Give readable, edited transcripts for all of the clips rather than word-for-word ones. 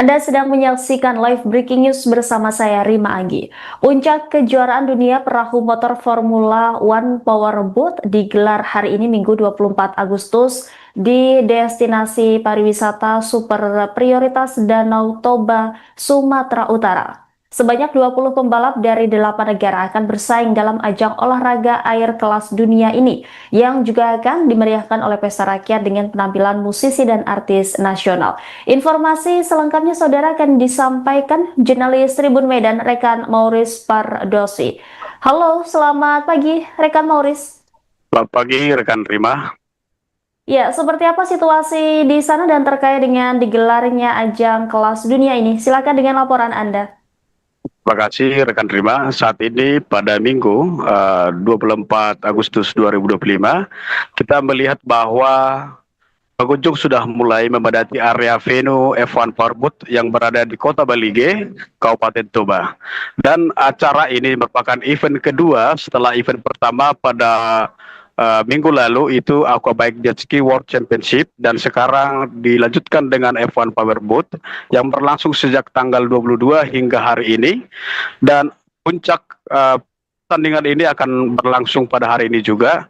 Anda sedang menyaksikan live breaking news bersama saya Rima Anggi. Puncak Kejuaraan Dunia Perahu Motor Formula One Powerboat digelar hari ini Minggu 24 Agustus di Destinasi Pariwisata Super Prioritas Danau Toba, Sumatera Utara. Sebanyak 20 pembalap dari 8 negara akan bersaing dalam ajang olahraga air kelas dunia ini, yang juga akan dimeriahkan oleh pesta rakyat dengan penampilan musisi dan artis nasional. Informasi selengkapnya saudara akan disampaikan jurnalis Tribun Medan rekan Maurice Pardosi. Halo, selamat pagi rekan Maurice. Selamat pagi rekan Rima. Ya, seperti apa situasi di sana dan terkait dengan digelarnya ajang kelas dunia ini? Silakan dengan laporan Anda. Terima kasih rekan Rima. Saat ini pada Minggu 24 Agustus 2025 kita melihat bahwa pengunjung sudah mulai memadati area venue F1 Powerboat yang berada di Kota Balige, Kabupaten Toba. Dan acara ini merupakan event kedua setelah event pertama pada minggu lalu itu Aquabike Jet Ski World Championship, dan sekarang dilanjutkan dengan F1 Powerboat yang berlangsung sejak tanggal 22 hingga hari ini, dan puncak pertandingan ini akan berlangsung pada hari ini juga.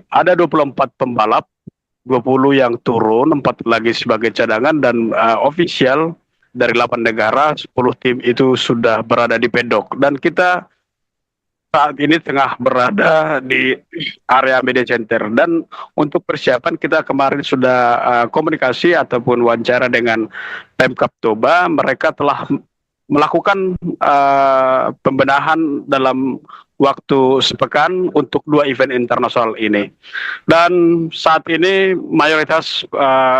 Ada 24 pembalap, 20 yang turun, 4 lagi sebagai cadangan, dan official dari 8 negara, 10 tim itu sudah berada di pedok. Dan kita saat ini tengah berada di area media center, dan untuk persiapan kita kemarin sudah komunikasi ataupun wawancara dengan Pemkab Toba. Mereka telah melakukan pembenahan dalam waktu sepekan untuk 2 event internasional ini. Dan saat ini mayoritas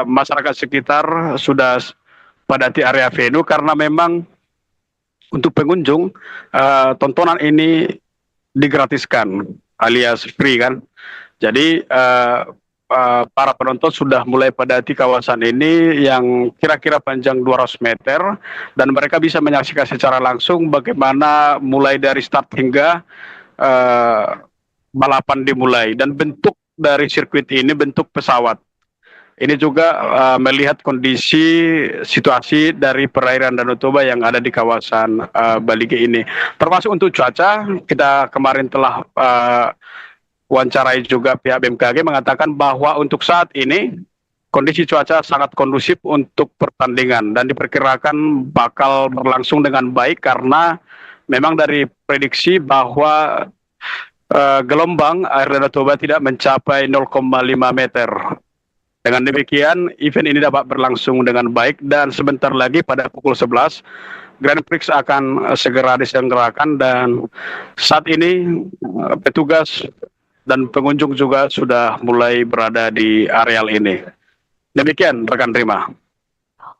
masyarakat sekitar sudah padati area venue karena memang untuk pengunjung tontonan ini digratiskan alias free kan. Jadi para penonton sudah mulai padati kawasan ini yang kira-kira panjang 200 meter, dan mereka bisa menyaksikan secara langsung bagaimana mulai dari start hingga balapan dimulai, dan bentuk dari sirkuit ini bentuk pesawat. Ini juga melihat kondisi situasi dari perairan Danau Toba yang ada di kawasan Balige ini. Termasuk untuk cuaca, kita kemarin telah wawancarai juga pihak BMKG mengatakan bahwa untuk saat ini kondisi cuaca sangat kondusif untuk pertandingan dan diperkirakan bakal berlangsung dengan baik, karena memang dari prediksi bahwa gelombang air Danau Toba tidak mencapai 0,5 meter. Dengan demikian, event ini dapat berlangsung dengan baik, dan sebentar lagi pada pukul 11, Grand Prix akan segera diselenggarakan, dan saat ini petugas dan pengunjung juga sudah mulai berada di areal ini. Demikian rekan Rima.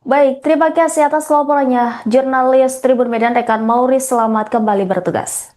Baik, terima kasih atas laporannya jurnalis Tribun Medan rekan Maurice. Selamat kembali bertugas.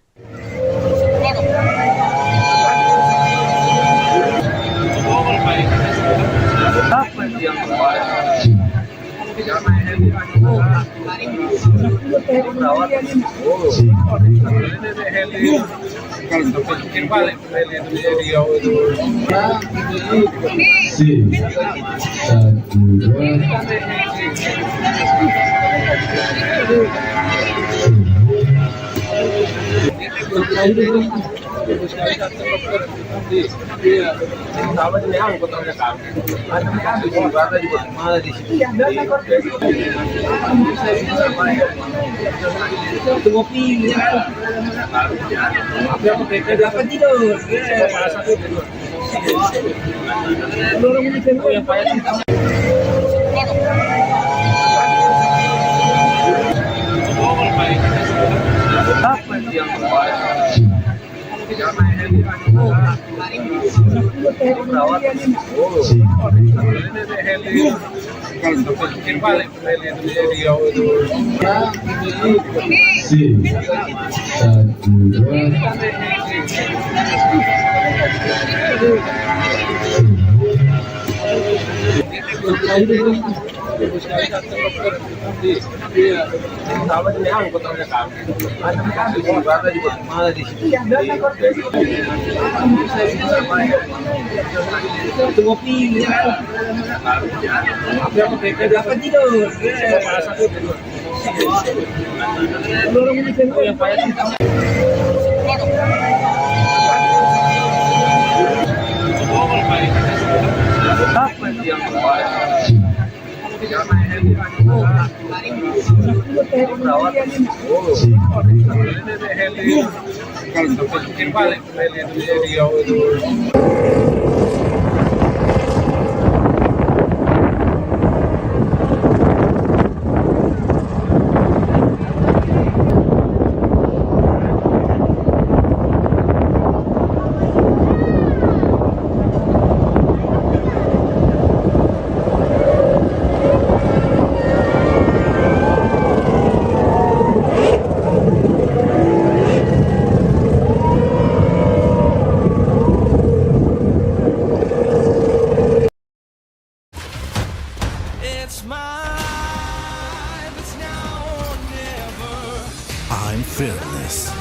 I'm fearless.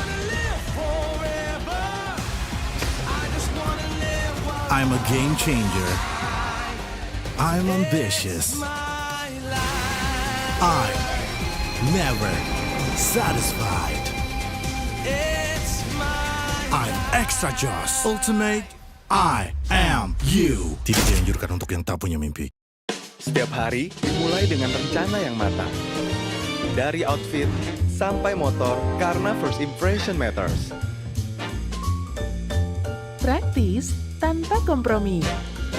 I'm a game changer. I'm ambitious. I'm never satisfied. I'm extra joss. Ultimate, I am you. Tidak dianjurkan untuk yang tak punya mimpi. Setiap hari dimulai dengan rencana yang matang. Dari outfit sampai motor, karena first impression matters. Praktis tanpa kompromi.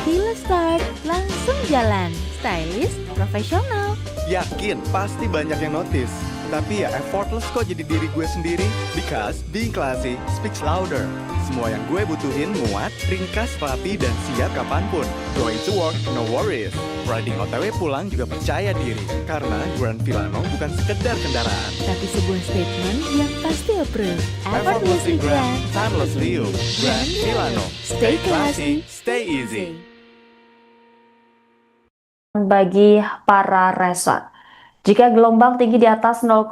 Bila start, langsung jalan. Stylish, profesional. Yakin pasti banyak yang notice. Tapi ya effortless kok jadi diri gue sendiri. Because being classy speaks louder. Semua yang gue butuhin muat, ringkas, rapi, dan siap kapanpun. Going to work, no worries. Riding OTW pulang juga percaya diri. Karena Grand Filano bukan sekedar kendaraan. Tapi sebuah statement yang pasti approve. Effortlessly grand, timelessly you. Grand Filano. Stay classy, stay easy. Bagi para resort, jika gelombang tinggi di atas 0,5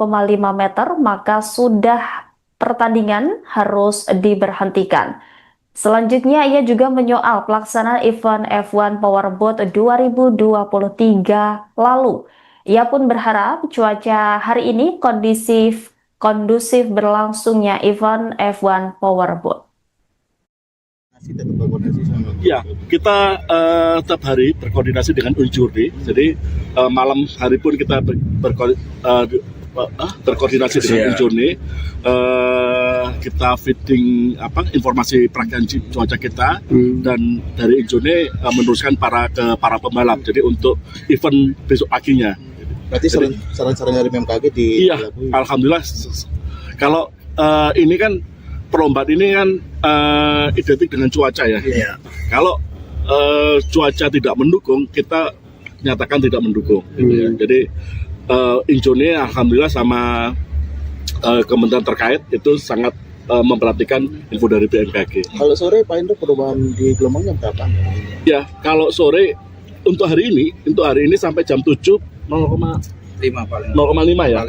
meter, maka sudah pertandingan harus diberhentikan. Selanjutnya, ia juga menyoal pelaksanaan event F1 Powerboat 2023 lalu. Ia pun berharap cuaca hari ini kondusif berlangsungnya event F1 Powerboat. Ya, kita setiap hari berkoordinasi dengan Unjurni. Jadi malam hari pun kita berkoordinasi dengan Unjurni. Kita feeding informasi perakiraan cuaca kita dan dari Unjurni meneruskan ke para pembalap. Jadi untuk event besok paginya. Berarti saran-saran dari BMKG di. Iya, alhamdulillah. Kalau ini kan perlombaan ini kan identik dengan cuaca ya. Iya. Kalau cuaca tidak mendukung, kita nyatakan tidak mendukung. Gitu ya. Jadi Injone alhamdulillah sama kementerian terkait itu sangat memperhatikan info dari BMKG. Kalau sore Pak Indro perubahan di gelombangnya berapa? Ya, kalau sore untuk hari ini sampai jam 7 0,5 ya,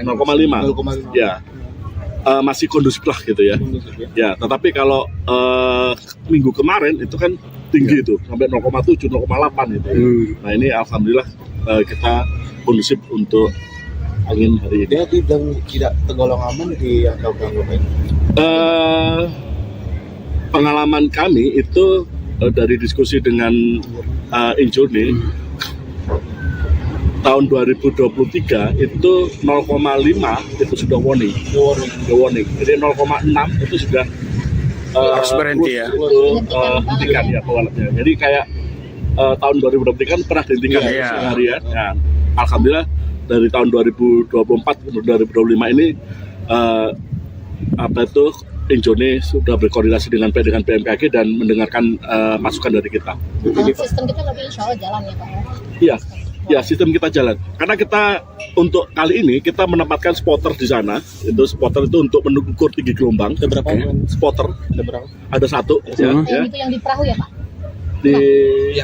0,5. Ya. Masih kondusif lah gitu ya. Ya, tetapi kalau minggu kemarin itu kan tinggi itu sampai 0,7, 0,8 gitu. Nah ini alhamdulillah kita kondusif untuk angin hari ini. Dia dibilang tidak tergolong aman di angka gelombang. Pengalaman kami itu dari diskusi dengan Injone tahun 2023 itu 0,5 itu sudah warning. Jadi 0,6 itu sudah harus berhenti ya. Hentikan ya pembalapnya. Jadi kayak tahun 2023 kan pernah dihentikan seharian. Nah, alhamdulillah dari tahun 2024 ke 2025 ini Injone sudah berkoordinasi dengan BMKG dan mendengarkan masukan dari kita. Sistem kita lebih insya Allah jalan ya Pak? Iya. Ya, sistem kita jalan. Karena kita untuk kali ini kita menempatkan spotter di sana. Spotter itu untuk mengukur tinggi gelombang. Ada berapa? Spotter. Ada berapa? Ada satu. Yang itu yang di perahu ya Pak? di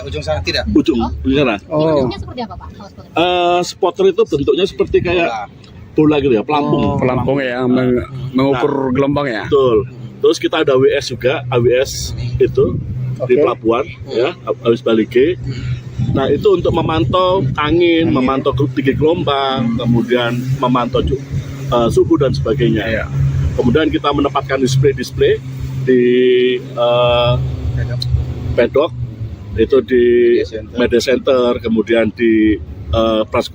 ujung sana tidak. ujung sana. Bentuknya seperti apa, Pak? Kalau seperti Spotter itu bentuknya seperti kayak bola gitu ya, pelampung. Pelampung ya, mengukur gelombang ya. Betul. Terus kita ada WS juga, AWS itu di pelabuhan ya, AWS Balige. Nah, itu untuk memantau angin, memantau tinggi gelombang, kemudian memantau suhu dan sebagainya. Ya. Kemudian kita menempatkan display di pedok, itu di media center, kemudian di press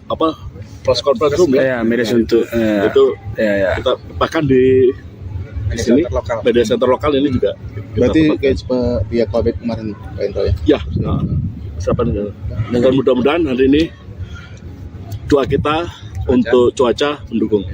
conference room ya, media center. Itu kita bahkan di sini media center lokal ini juga. Berarti kayak pihak Pabrik kemarin Pak Indro ya? Ya. Dan mudah-mudahan hari ini doa kita untuk cuaca mendukung.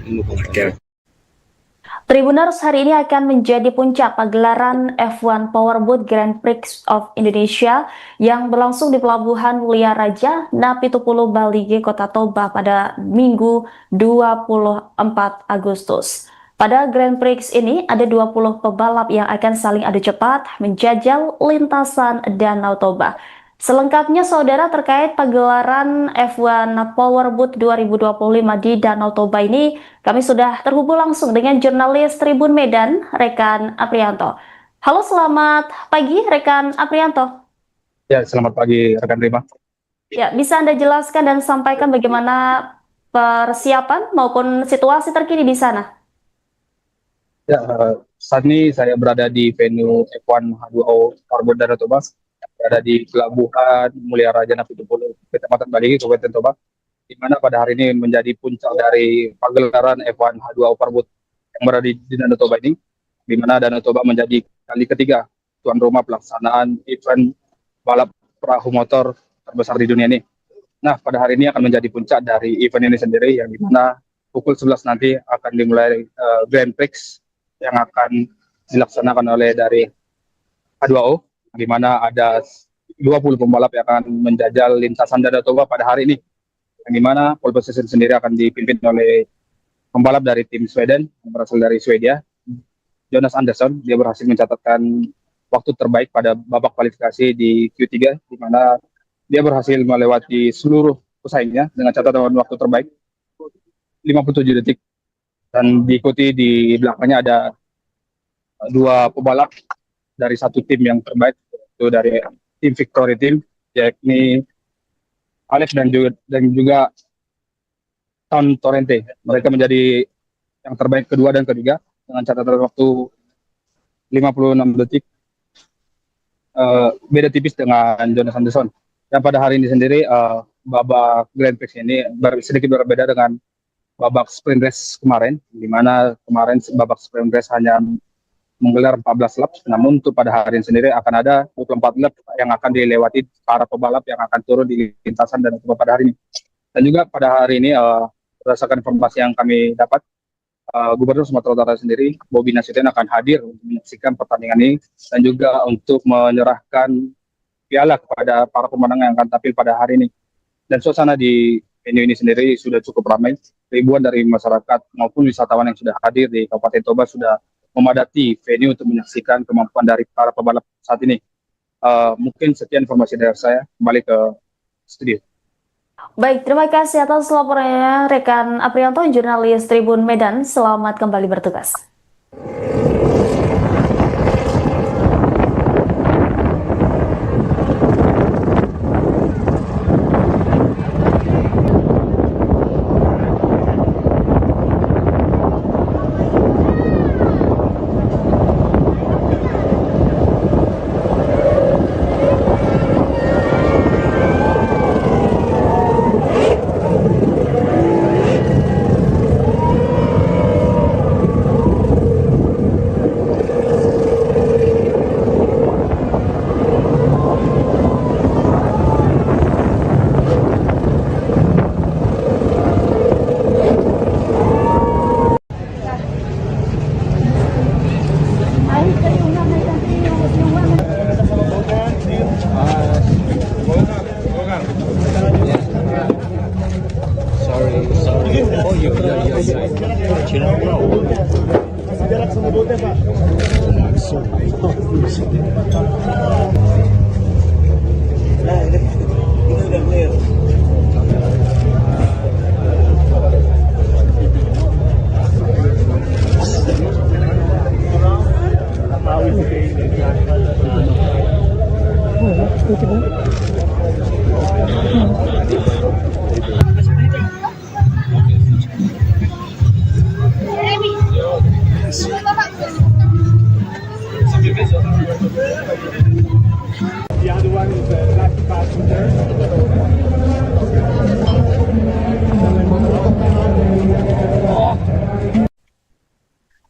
Tribuners, hari ini akan menjadi puncak pagelaran F1 Powerboat Grand Prix of Indonesia yang berlangsung di Pelabuhan Mulia Raja, Napitupulu, Balige, Kota Toba pada Minggu 24 Agustus. Pada Grand Prix ini ada 20 pebalap yang akan saling adu cepat menjajal lintasan Danau Toba. Selengkapnya saudara terkait pagelaran F1 Powerboat 2025 di Danau Toba ini, kami sudah terhubung langsung dengan jurnalis Tribun Medan, Rekan Aprianto. Halo, selamat pagi Rekan Aprianto. Ya, selamat pagi rekan Rima. Ya, bisa Anda jelaskan dan sampaikan bagaimana persiapan maupun situasi terkini di sana? Ya, saat ini saya berada di venue F1 H2O Powerboat Danau Toba. Ada di Pelabuhan Mulia Raja Napitupulu, Kecamatan Balige, Kabupaten Toba, di mana pada hari ini menjadi puncak dari pagelaran F1 H2O Powerboat yang berada di Danau Toba ini, di mana Danau Toba menjadi kali ketiga tuan rumah pelaksanaan event balap perahu motor terbesar di dunia ini. Nah, pada hari ini akan menjadi puncak dari event ini sendiri, yang di mana pukul 11 nanti akan dimulai Grand Prix yang akan dilaksanakan oleh dari H2O, di mana ada 20 pembalap yang akan menjajal lintasan Danau Toba pada hari ini. Yang di mana pole position sendiri akan dipimpin oleh pembalap dari tim Sweden, yang berasal dari Swedia, Jonas Andersson. Dia berhasil mencatatkan waktu terbaik pada babak kualifikasi di Q3, di mana dia berhasil melewati seluruh pesaingnya dengan catatan waktu terbaik 57 detik. Dan diikuti di belakangnya ada dua pembalap dari satu tim yang terbaik, itu dari tim Victory Team, yakni Alex dan juga Tom Torrente. Mereka menjadi yang terbaik kedua dan ketiga dengan catatan waktu 56 detik, beda tipis dengan Jonas Andersson. Dan pada hari ini sendiri babak Grand Prix ini sedikit berbeda dengan babak sprint race kemarin, di mana kemarin babak sprint race hanya menggelar 14 lap, namun untuk pada hari ini sendiri akan ada 24 lap yang akan dilewati para pebalap yang akan turun di lintasan dan pada hari ini. Dan juga pada hari ini berdasarkan informasi yang kami dapat, Gubernur Sumatera Utara sendiri, Bobi Nasution, akan hadir untuk menyaksikan pertandingan ini dan juga untuk menyerahkan piala kepada para pemenang yang akan tampil pada hari ini. Dan suasana di venue ini sendiri sudah cukup ramai. Ribuan dari masyarakat maupun wisatawan yang sudah hadir di Kabupaten Toba sudah memadati venue untuk menyaksikan kemampuan dari para pebalap saat ini. Mungkin sekian informasi dari saya. Kembali ke studio. Baik, terima kasih atas laporannya rekan Aprianto, jurnalis Tribun Medan. Selamat kembali bertugas.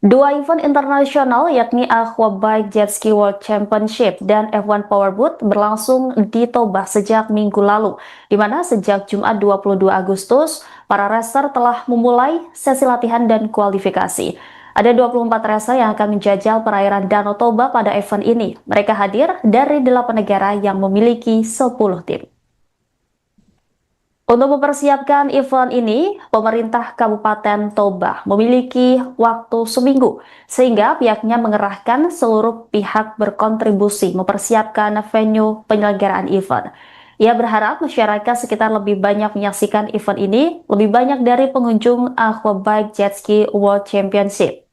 Dua event internasional yakni Aquabike Jet Ski World Championship dan F1 Powerboat berlangsung di Toba sejak minggu lalu, di mana sejak Jumat 22 Agustus, para racer telah memulai sesi latihan dan kualifikasi. Ada 24 racer yang akan menjajal perairan Danau Toba pada event ini. Mereka hadir dari 8 negara yang memiliki 10 tim. Untuk mempersiapkan event ini, pemerintah Kabupaten Toba memiliki waktu seminggu, sehingga pihaknya mengerahkan seluruh pihak berkontribusi mempersiapkan venue penyelenggaraan event. Ia berharap masyarakat sekitar lebih banyak menyaksikan event ini, lebih banyak dari pengunjung Aquabike Jet Ski World Championship.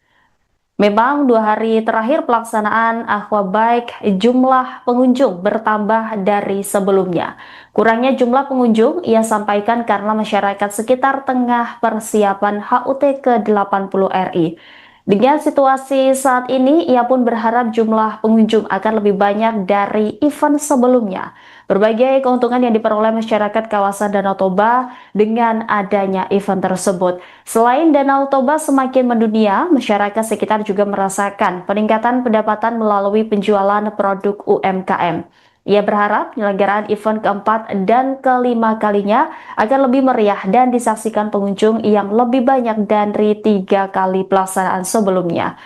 Memang 2 hari terakhir pelaksanaan Aquabike, jumlah pengunjung bertambah dari sebelumnya. Kurangnya jumlah pengunjung ia sampaikan karena masyarakat sekitar tengah persiapan HUT ke-80 RI. Dengan situasi saat ini, ia pun berharap jumlah pengunjung akan lebih banyak dari event sebelumnya. Berbagai keuntungan yang diperoleh masyarakat kawasan Danau Toba dengan adanya event tersebut. Selain Danau Toba semakin mendunia, masyarakat sekitar juga merasakan peningkatan pendapatan melalui penjualan produk UMKM. Ia berharap penyelenggaraan event keempat dan kelima kalinya akan lebih meriah dan disaksikan pengunjung yang lebih banyak dari 3 kali pelaksanaan sebelumnya.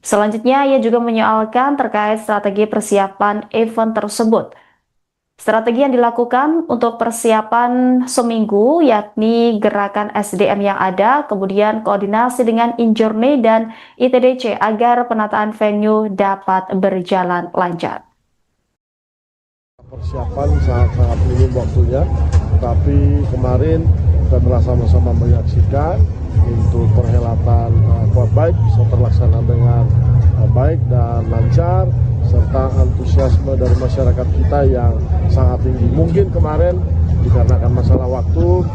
Selanjutnya, ia juga menyoalkan terkait strategi persiapan event tersebut. Strategi yang dilakukan untuk persiapan seminggu yakni gerakan SDM yang ada, kemudian koordinasi dengan In-Journey dan ITDC agar penataan venue dapat berjalan lancar. Persiapan sangat minim waktunya, tapi kemarin kita telah sama-sama menyaksikan untuk perhelatan Aquabike bisa terlaksana dengan baik dan lancar, serta antusiasme dari masyarakat kita yang sangat tinggi. Mungkin kemarin dikarenakan masalah waktu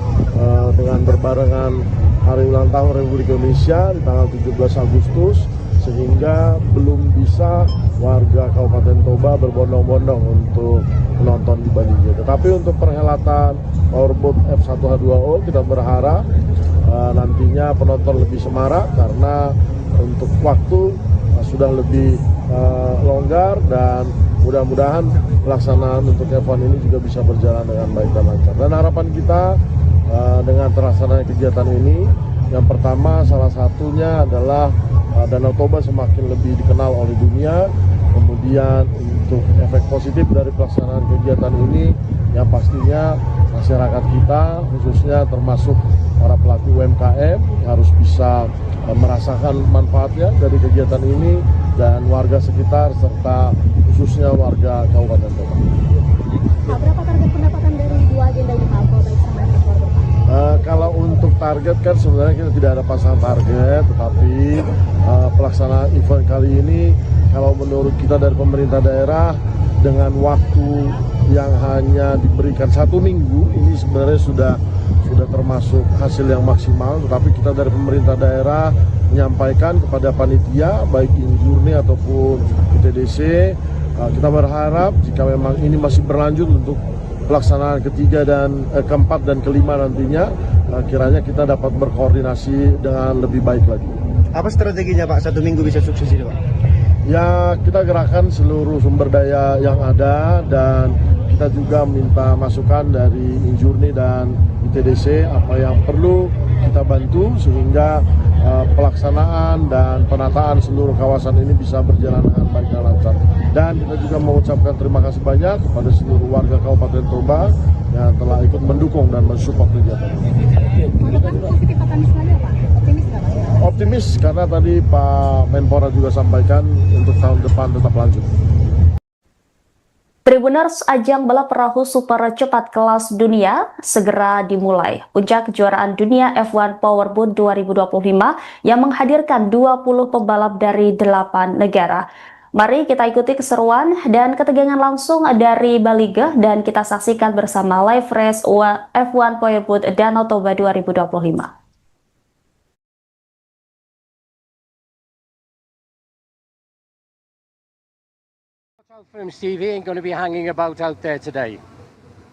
dengan berbarengan Hari Ulang Tahun Republik Indonesia di tanggal 17 Agustus, sehingga belum bisa warga Kabupaten Toba berbondong-bondong untuk menonton di Balige. Tetapi untuk perhelatan Powerboat F1H2O kita berharap nantinya penonton lebih semarak karena untuk waktu sudah lebih longgar dan mudah-mudahan pelaksanaan untuk F1 ini juga bisa berjalan dengan baik dan lancar. Dan harapan kita dengan terlaksananya kegiatan ini, yang pertama salah satunya adalah Danau Toba semakin lebih dikenal oleh dunia. Kemudian untuk efek positif dari pelaksanaan kegiatan ini, yang pastinya masyarakat kita khususnya termasuk para pelaku UMKM harus bisa merasakan manfaatnya dari kegiatan ini dan warga sekitar serta khususnya warga Kabupaten Toba. Pak, berapa target pendapatan dari 2 agenda ini Pak, Aquabike sama F1? Kalau untuk target kan sebenarnya kita tidak ada pasang target, tetapi pelaksanaan event kali ini kalau menurut kita dari pemerintah daerah dengan waktu yang hanya diberikan 1 minggu ini sebenarnya sudah termasuk hasil yang maksimal. Tetapi kita dari pemerintah daerah menyampaikan kepada panitia baik In-Journey ataupun ITDC, kita berharap jika memang ini masih berlanjut untuk pelaksanaan ketiga dan keempat dan kelima nantinya, kiranya kita dapat berkoordinasi dengan lebih baik lagi. Apa strateginya Pak 1 minggu bisa sukses ini Pak? Ya, kita gerakan seluruh sumber daya yang ada dan kita juga minta masukan dari In-Journey dan ITDC apa yang perlu kita bantu sehingga pelaksanaan dan penataan seluruh kawasan ini bisa berjalan dengan baik dan lancar. Dan kita juga mengucapkan terima kasih banyak kepada seluruh warga Kabupaten Toba yang telah ikut mendukung dan mensupport kegiatan ini. Optimis karena tadi Pak Menpora juga sampaikan untuk tahun depan tetap lanjut. Tribuners, ajang balap perahu super cepat kelas dunia segera dimulai. Puncak Kejuaraan Dunia F1 Powerboat 2025 yang menghadirkan 20 pembalap dari 8 negara. Mari kita ikuti keseruan dan ketegangan langsung dari Balige dan kita saksikan bersama live race F1 Powerboat Danau Toba 2025. From Stevie ain't going to be hanging about out there today.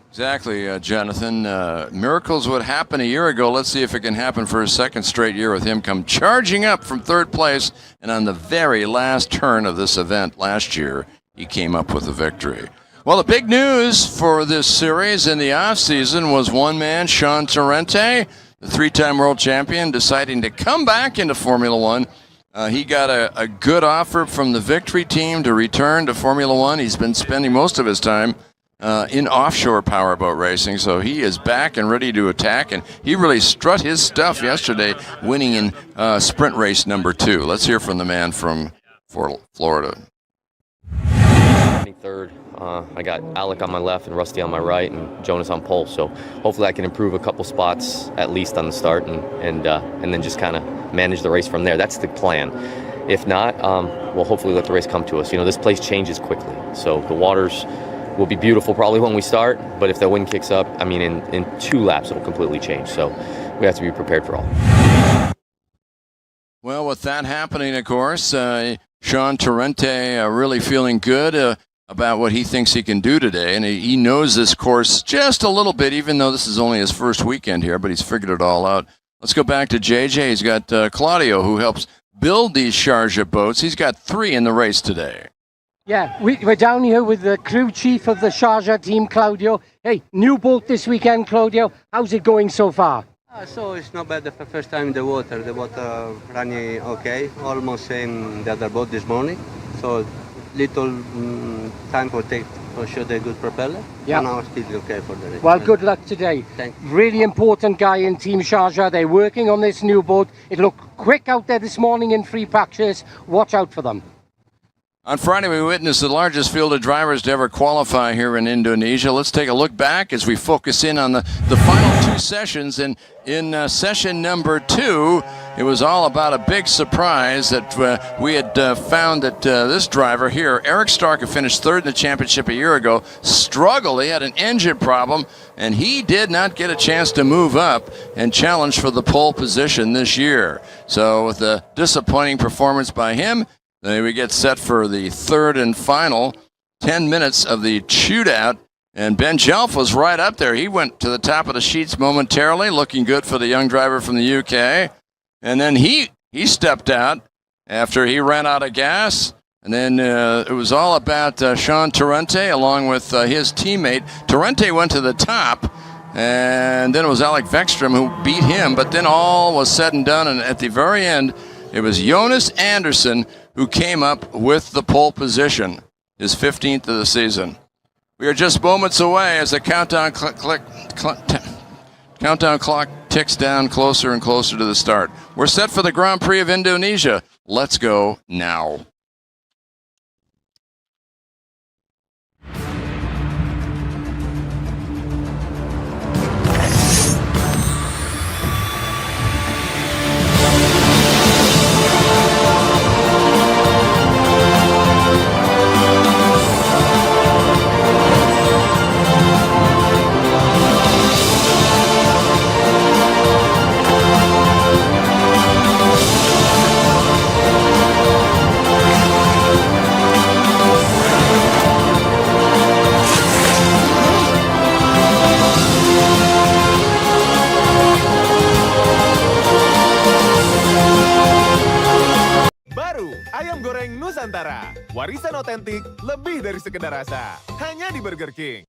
Exactly, Jonathan. Miracles would happen a year ago. Let's see if it can happen for a second straight year with him come charging up from third place. And on the very last turn of this event last year, he came up with a victory. Well, the big news for this series in the off-season was one man, Sean Torrente, the three-time world champion, deciding to come back into Formula One. He got a good offer from the Victory team to return to Formula One. He's been spending most of his time in offshore powerboat racing, so he is back and ready to attack, and he really strut his stuff yesterday, winning in sprint race number 2. Let's hear from the man from Florida. 23rd. I got Alec on my left and Rusty on my right and Jonas on pole, so hopefully I can improve a couple spots at least on the start and then just kind of manage the race from there. That's the plan. If not, we'll hopefully let the race come to us. You know, this place changes quickly, so the waters will be beautiful probably when we start, but if the wind kicks up, I mean, in 2 laps it'll completely change, so we have to be prepared for all. Well, with that happening, of course, Sean Torrente really feeling good about what he thinks he can do today, and he knows this course just a little bit, even though this is only his first weekend here, but he's figured it all out. Let's go back to JJ. He's got Claudio, who helps build these Sharjah boats. He's got 3 in the race today. Yeah, we're down here with the crew chief of the Sharjah team, Claudio. Hey, new boat this weekend, Claudio. How's it going so far? So it's not bad. The first time in the water. The water running okay, almost same the other boat this morning. So little time for show the good propeller. Yeah. And now still okay for the race. Well, good luck today. Thank you. Really important guy in Team Sharjah. They're working on this new boat. It looked quick out there this morning in free practice. Watch out for them. On Friday, we witnessed the largest field of drivers to ever qualify here in Indonesia. Let's take a look back as we focus in on the final 2 sessions. And in session number 2, it was all about a big surprise that we had found that this driver here, Eric Stark, who finished 3rd in the championship a year ago, struggled. He had an engine problem, and he did not get a chance to move up and challenge for the pole position this year. So with a disappointing performance by him, then we get set for the 3rd and final 10 minutes of the shootout. And Ben Jelf was right up there. He went to the top of the sheets momentarily, looking good for the young driver from the UK. And then he stepped out after he ran out of gas. And then it was all about Sean Torrente along with his teammate. Torrente went to the top, and then it was Alec Vekstrom who beat him. But then all was said and done, and at the very end, it was Jonas Andersson who came up with the pole position, his 15th of the season. We are just moments away as the countdown clock ticks down closer and closer to the start. We're set for the Grand Prix of Indonesia. Let's go now. Ayam goreng Nusantara, warisan otentik lebih dari sekedar rasa, hanya di Burger King.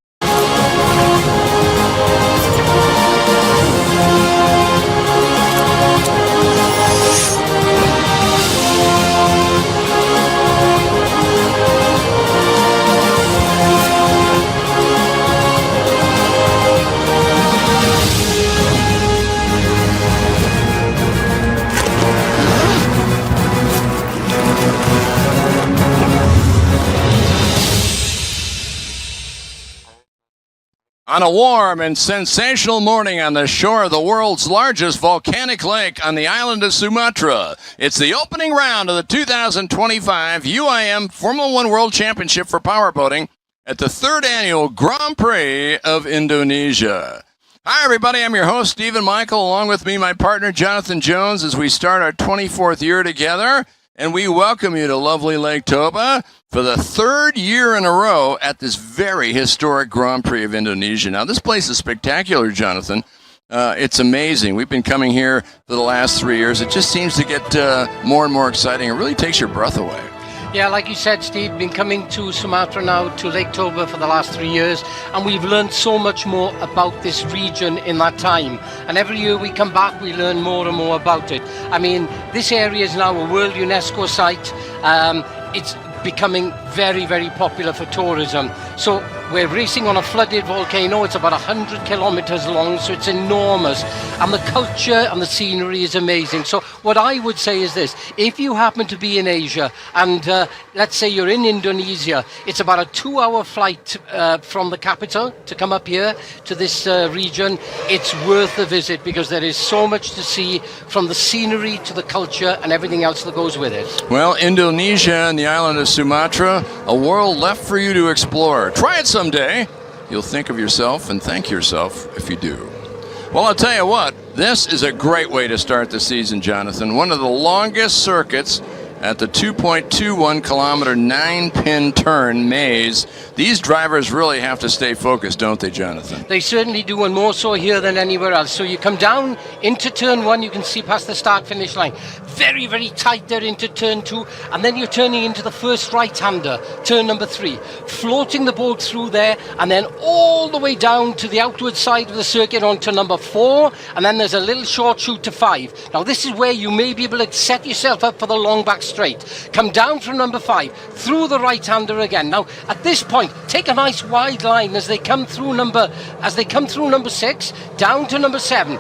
On a warm and sensational morning on the shore of the world's largest volcanic lake on the island of Sumatra, it's the opening round of the 2025 UIM Formula One World Championship for powerboating at the third annual Grand Prix of Indonesia. Hi, everybody. I'm your host, Stephen Michael. Along with me, my partner, Jonathan Jones, as we start our 24th year together. And we welcome you to lovely Lake Toba for the third year in a row at this very historic Grand Prix of Indonesia. Now, this place is spectacular, Jonathan. It's amazing. We've been coming here for the last 3 years. It just seems to get more and more exciting. It really takes your breath away. Yeah, like you said, Steve, been coming to Sumatra now, to Lake Toba for the last 3 years, and we've learned so much more about this region in that time. And every year we come back, we learn more and more about it. I mean, this area is now a World UNESCO site. It's becoming very, very popular for tourism. So we're racing on a flooded volcano. It's about 100 kilometers long, so it's enormous. And the culture and the scenery is amazing. So what I would say is this: if you happen to be in Asia and let's say you're in Indonesia, it's about a 2-hour flight from the capital to come up here to this region. It's worth a visit because there is so much to see, from the scenery to the culture and everything else that goes with it. Well, Indonesia and the island of Sumatra, a world left for you to explore. Try it someday. You'll think of yourself and thank yourself if you do. Well, I'll tell you what, this is a great way to start the season, Jonathan. One of the longest circuits at the 2.21 kilometer 9-pin turn maze. These drivers really have to stay focused, don't they, Jonathan? They certainly do, and more so here than anywhere else. So you come down into turn 1, you can see past the start-finish line. Very, very tight there into turn 2, and then you're turning into the first right-hander, turn number 3, floating the boat through there, and then all the way down to the outward side of the circuit onto number 4, and then there's a little short shoot to 5. Now this is where you may be able to set yourself up for the long back straight. Come down from number 5, through the right-hander again. Now at this point, take a nice wide line as they come through number 6, down to number 7,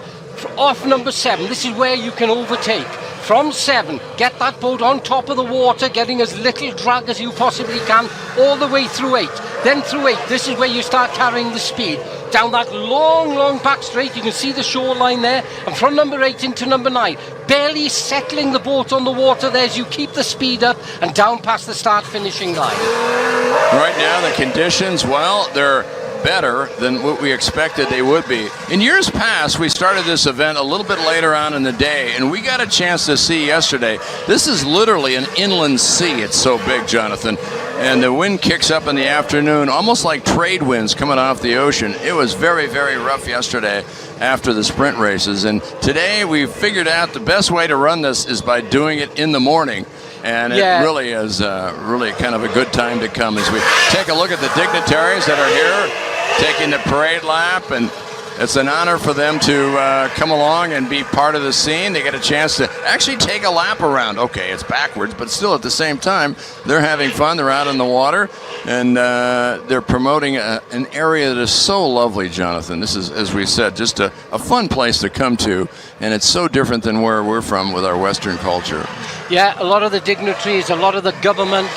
off number 7. This is where you can overtake. From 7, get that boat on top of the water, getting as little drag as you possibly can, all the way through 8. Then through 8, this is where you start carrying the speed. Down that long, long back straight, you can see the shoreline there, and from number 8 into number 9, barely settling the boat on the water there as you keep the speed up and down past the start-finishing line. Right now, the conditions, well, they're better than what we expected they would be. In years past, we started this event a little bit later on in the day, and we got a chance to see yesterday. This is literally an inland sea. It's so big, Jonathan. And the wind kicks up in the afternoon, almost like trade winds coming off the ocean. It was very, very rough yesterday after the sprint races. And today we figured out the best way to run this is by doing it in the morning. And it really is really kind of a good time to come as we take a look at the dignitaries that are here taking the parade lap, and it's an honor for them to come along and be part of the scene. They get a chance to actually take a lap around. Okay, it's backwards, but still at the same time, they're having fun. They're out in the water, and they're promoting an area that is so lovely, Jonathan. This is, as we said, just a fun place to come to, and it's so different than where we're from with our Western culture. Yeah, a lot of the dignitaries, a lot of the government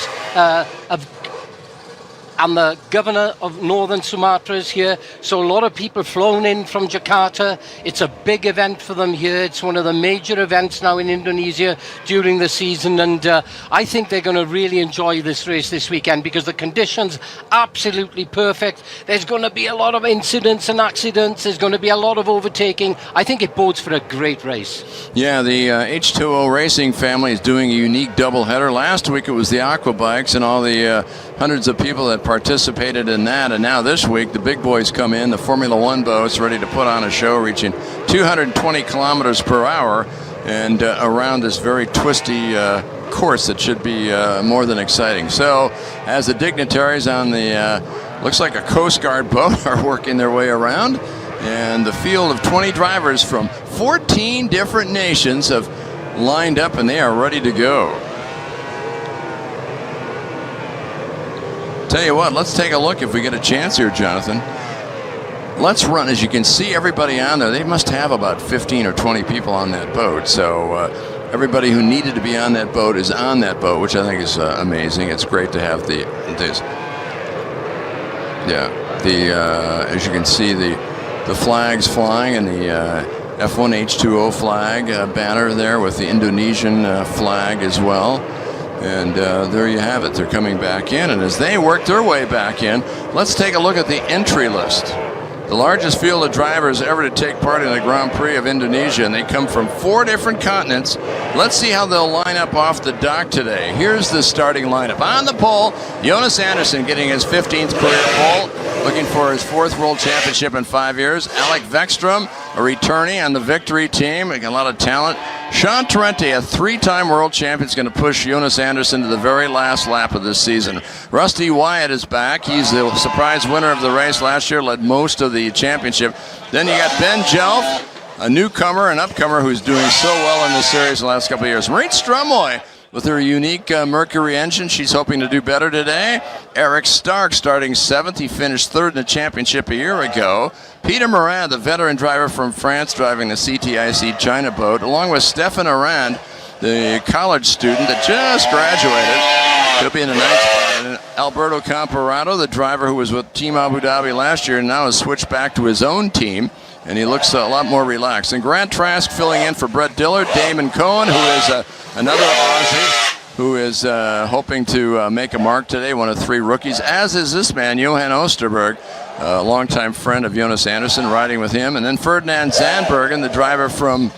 and the governor of northern Sumatra is here. So a lot of people flown in from Jakarta. It's a big event for them here. It's one of the major events now in Indonesia during the season, and I think they're going to really enjoy this race this weekend because the conditions absolutely perfect. There's going to be a lot of incidents and accidents. There's going to be a lot of overtaking. I think it bodes for a great race. Yeah, the H2O Racing family is doing a unique doubleheader. Last week it was the aqua bikes and all the hundreds of people that participated in that, and now this week the big boys come in, the Formula One boats, ready to put on a show, reaching 220 kilometers per hour and around this very twisty course that should be more than exciting. So as the dignitaries on the looks like a Coast Guard boat are working their way around, and the field of 20 drivers from 14 different nations have lined up and they are ready to go. Tell you what, let's take a look if we get a chance here, Jonathan. Let's run. As you can see, everybody on there, they must have about 15 or 20 people on that boat. So everybody who needed to be on that boat is on that boat, which I think is amazing. It's great to have this. Yeah, as you can see, the flags flying and the F1H2O flag banner there with the Indonesian flag as well. And there you have it. They're coming back in, and as they work their way back in, let's take a look at the entry list. The largest field of drivers ever to take part in the Grand Prix of Indonesia, and they come from 4 different continents. Let's see how they'll line up off the dock today. Here's the starting lineup. On the pole, Jonas Andersson getting his 15th career pole, looking for his 4th World Championship in 5 years. Alec Vekstrom, a returnee on the victory team, a lot of talent. Sean Torrente, a 3-time world champion, is going to push Jonas Andersson to the very last lap of this season. Rusty Wyatt is back. He's the surprise winner of the race last year, led most of the championship. Then you got Ben Jelf, a newcomer, an upcomer who's doing so well in this series the last couple of years. Marit Stromoy with her unique Mercury engine. She's hoping to do better today. Eric Stark starting 7th. He finished 3rd in the championship a year ago. Peter Morin, the veteran driver from France, driving the CTIC China boat, along with Stefan Arand, the college student that just graduated. He'll be in the 9th spot. And Alberto Comparado, the driver who was with Team Abu Dhabi last year and now has switched back to his own team, and he looks a lot more relaxed. And Grant Trask filling in for Brett Dillard. Damon Cohen, who is another Aussie, who is hoping to make a mark today, one of 3 rookies, as is this man, Johan Osterberg, a longtime friend of Jonas Andersson, riding with him. And then Ferdinand Zandbergen, the driver from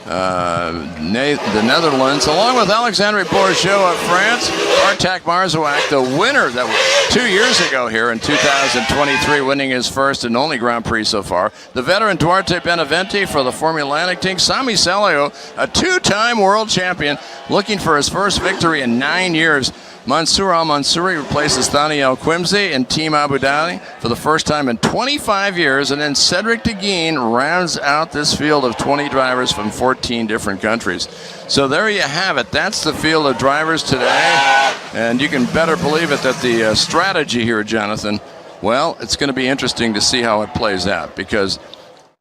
the Netherlands, along with Alexandre Bourgeot of France. Artak Marzouak, the winner that was 2 years ago here in 2023, winning his first and only Grand Prix so far. The veteran Duarte Benavente for the Formula Atlantic team. Sami Celio, a 2-time world champion, looking for his first victory in 9 years. Mansour Al-Mansouri replaces Thani El-Quimsi in Team Abu Dhabi for the first time in 25 years. And then Cedric Deguin rounds out this field of 20 drivers from 14 different countries. So there you have it. That's the field of drivers today. And you can better believe it that the strategy here, Jonathan, well, it's going to be interesting to see how it plays out, because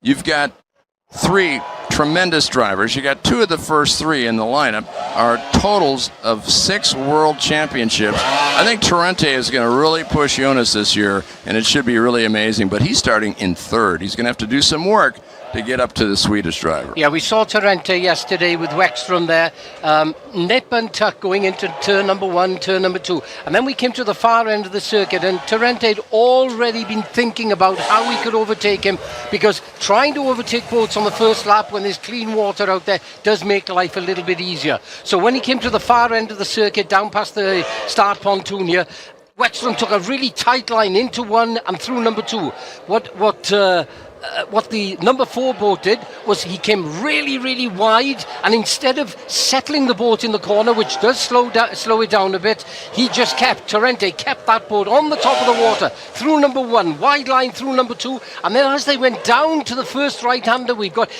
you've got 3 tremendous drivers. You got 2 of the first 3 in the lineup are totals of 6 world championships. I think Torrente is going to really push Jonas this year, and it should be really amazing. But he's starting in 3rd. He's going to have to do some work to get up to the Swedish driver. Yeah, we saw Torrente yesterday with Wexstrom there. Nip and tuck going into turn number 1, turn number 2. And then we came to the far end of the circuit, and Torrente had already been thinking about how we could overtake him, because trying to overtake boats on the first lap when there's clean water out there does make life a little bit easier. So when he came to the far end of the circuit, down past the start pontoon here, Wexstrom took a really tight line into 1 and through number 2. What the number 4 boat did was he came really, really wide, and instead of settling the boat in the corner, which does slow it down a bit, Torrente kept that boat on the top of the water through number 1, wide line through number 2, and then as they went down to the first right-hander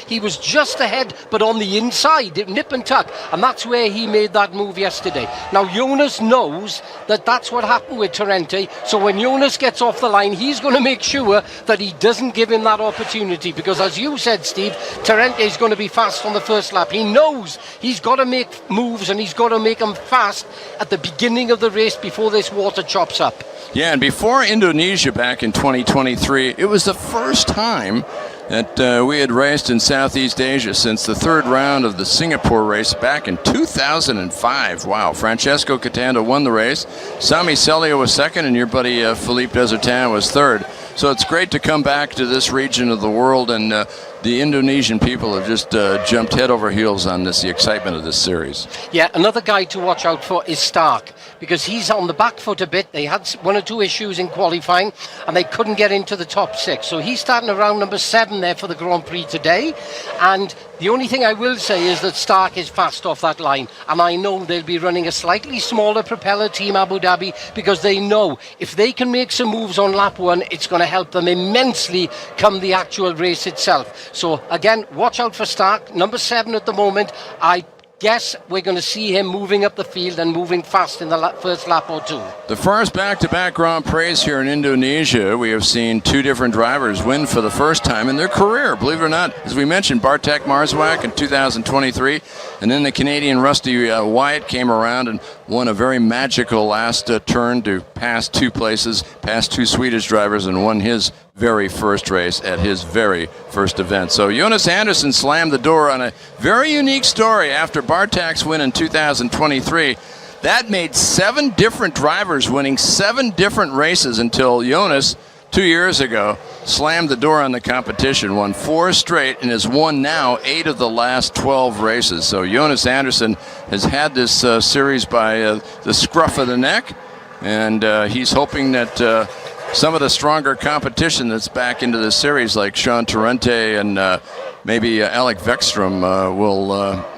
he was just ahead, but on the inside, nip and tuck, and that's where he made that move yesterday. Now Jonas knows that that's what happened with Torrente, so when Jonas gets off the line, he's going to make sure that he doesn't give him that opportunity, because as you said, Steve, Torrente is going to be fast on the first lap. He knows he's got to make moves, and he's got to make them fast at the beginning of the race before this water chops up. Yeah, and before Indonesia back in 2023, it was the first time that we had raced in Southeast Asia since the 3rd round of the Singapore race back in 2005. Wow, Francesco Catanda won the race, Sami Celio was 2nd, and your buddy Philippe Desertin was 3rd. So it's great to come back to this region of the world, and the Indonesian people have just jumped head over heels on the excitement of this series. Yeah, another guy to watch out for is Stark, because he's on the back foot a bit. They had 1 or 2 issues in qualifying, and they couldn't get into the top 6. So he's starting around number 7 there for the Grand Prix today. And the only thing I will say is that Stark is fast off that line, and I know they'll be running a slightly smaller propeller Team Abu Dhabi, because they know if they can make some moves on lap 1, it's going to help them immensely come the actual race itself. So again, watch out for Stark, number 7 at the moment. I guess we're going to see him moving up the field and moving fast in the first lap or two. The first back-to-back Grand Prix here in Indonesia. We have seen two different drivers win for the first time in their career, believe it or not. As we mentioned, Bartek Marzwak in 2023, and then the Canadian Rusty Wyatt came around and won a very magical last turn to pass two places, past two Swedish drivers, and won his very first race at his very first event. So Jonas Andersson slammed the door on a very unique story after Bartek's win in 2023. That made 7 different drivers winning 7 different races until Jonas, 2 years ago, slammed the door on the competition, won 4 straight, and has won now 8 of the last 12 races. So Jonas Andersson has had this series by the scruff of the neck, and he's hoping that some of the stronger competition that's back into the series, like Sean Torrente and maybe Alec Vekstrom, will